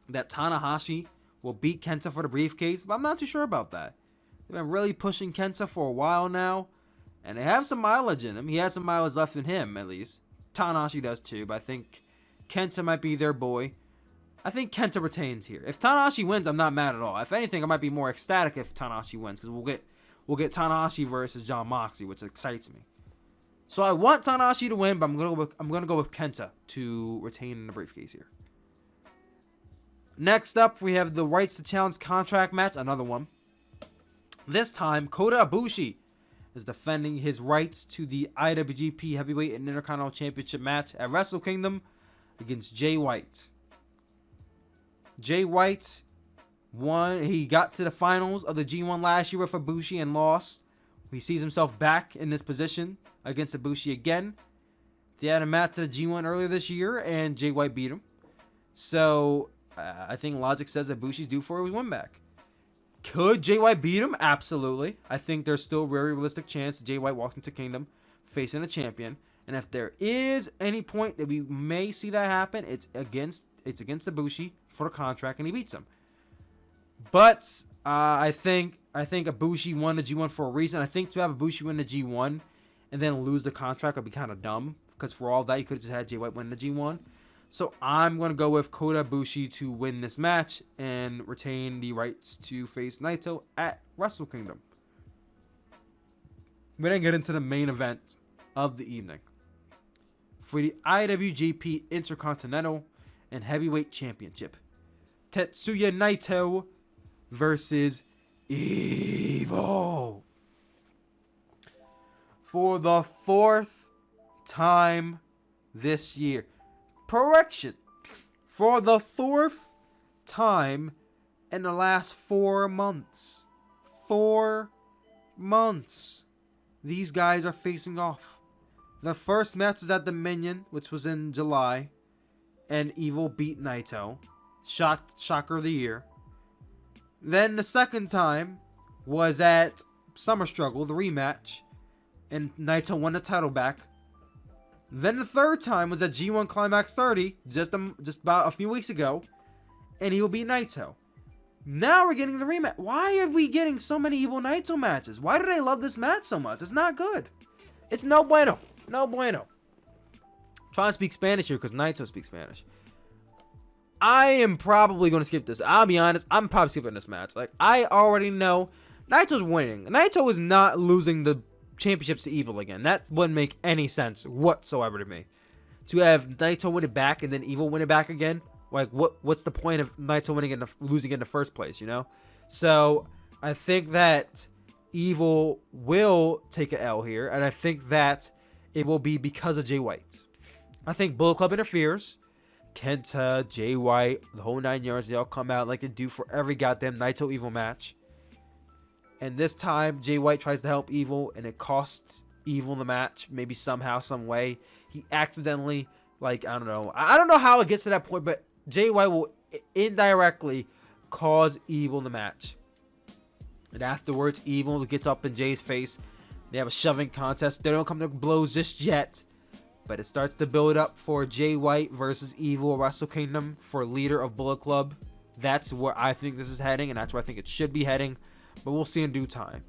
that Tanahashi will beat Kenta for the briefcase, but I'm not too sure about that. They've been really pushing Kenta for a while now, and they have some mileage in him. He has some mileage left in him, at least. Tanahashi does too, but I think Kenta might be their boy. I think Kenta retains here. If Tanahashi wins, I'm not mad at all. If anything, I might be more ecstatic if Tanahashi wins, because we'll get Tanahashi versus Jon Moxley, which excites me. So I want Tanahashi to win, but I'm gonna go with Kenta to retain in the briefcase here. Next up, we have the Rights to Challenge contract match, another one. This time, Kota Ibushi is defending his rights to the IWGP Heavyweight and Intercontinental Championship match at Wrestle Kingdom against Jay White. Jay White won. He got to the finals of the G1 last year with Ibushi and lost. He sees himself back in this position against Ibushi again. They had a match at the G1 earlier this year, and Jay White beat him. So, I think logic says that Ibushi's due for his win back. Could Jay White beat him? Absolutely. I think there's still a very realistic chance Jay White walks into Kingdom facing a champion. And if there is any point that we may see that happen, it's against Ibushi for the contract, and he beats him. But I think Ibushi won the G1 for a reason. I think to have Ibushi win the G1 and then lose the contract would be kind of dumb, because for all that, you could have just had Jay White win the G1. So I'm going to go with Kota Ibushi to win this match and retain the rights to face Naito at Wrestle Kingdom. We then get into the main event of the evening. For the IWGP Intercontinental and Heavyweight Championship, Tetsuya Naito versus Evil. For the fourth time this year. correction, for the 4th time in the last 4 months. 4 months. These guys are facing off. The first match is at Dominion, which was in July, and Evil beat Naito. Shocker of the year. Then the second time was at Summer Struggle, the rematch, and Naito won the title back. Then the third time was at G1 Climax 30, just about a few weeks ago, and Evil beat Naito. Now we're getting the rematch. Why are we getting so many Evil Naito matches? Why do they love this match so much? It's not good. It's no bueno. No bueno. I'm trying to speak Spanish here because Naito speaks Spanish. I am probably going to skip this. I'll be honest. I'm probably skipping this match. Like, I already know Naito's winning. Naito is not losing the championships to Evil again. That wouldn't make any sense whatsoever to me. To have Naito win it back and then Evil win it back again. Like, what's the point of Naito winning and losing in the first place, you know? So, I think that Evil will take an L here. And I think that it will be because of Jay White. I think Bullet Club interferes. Kenta, Jay White, the whole 9 yards, they all come out like they do for every goddamn Naito Evil match. And this time, Jay White tries to help Evil, and it costs Evil the match. Maybe somehow, some way. He accidentally, like, I don't know. I don't know how it gets to that point, but Jay White will indirectly cause Evil the match. And afterwards, Evil gets up in Jay's face. They have a shoving contest. They don't come to blows just yet. But it starts to build up for Jay White versus Evil Wrestle Kingdom for leader of Bullet Club. That's where I think this is heading, and that's where I think it should be heading. But we'll see in due time.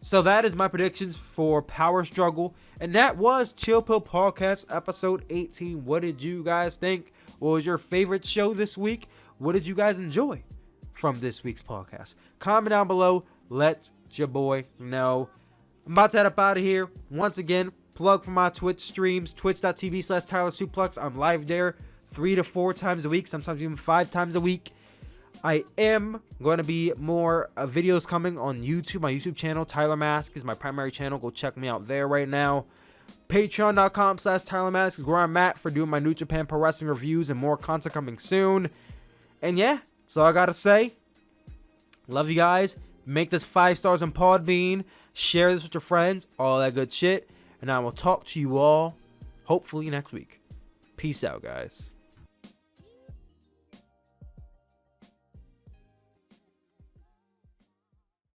So that is my predictions for Power Struggle. And that was Chill Pill Podcast episode 18. What did you guys think? What was your favorite show this week? What did you guys enjoy from this week's podcast? Comment down below. Let your boy know. I'm about to head up out of here. Once again, plug for my Twitch streams, twitch.tv/TylerSuplex. I'm live there 3 to 4 times a week, sometimes even 5 times a week. I am going to be more videos coming on YouTube. My YouTube channel, Tyler Mask, is my primary channel. Go check me out there right now. Patreon.com/Tyler Mask is where I'm at for doing my New Japan Pro Wrestling reviews and more content coming soon. And yeah, that's all I got to say. Love you guys. Make this 5 stars on Podbean. Share this with your friends. All that good shit. And I will talk to you all hopefully next week. Peace out, guys.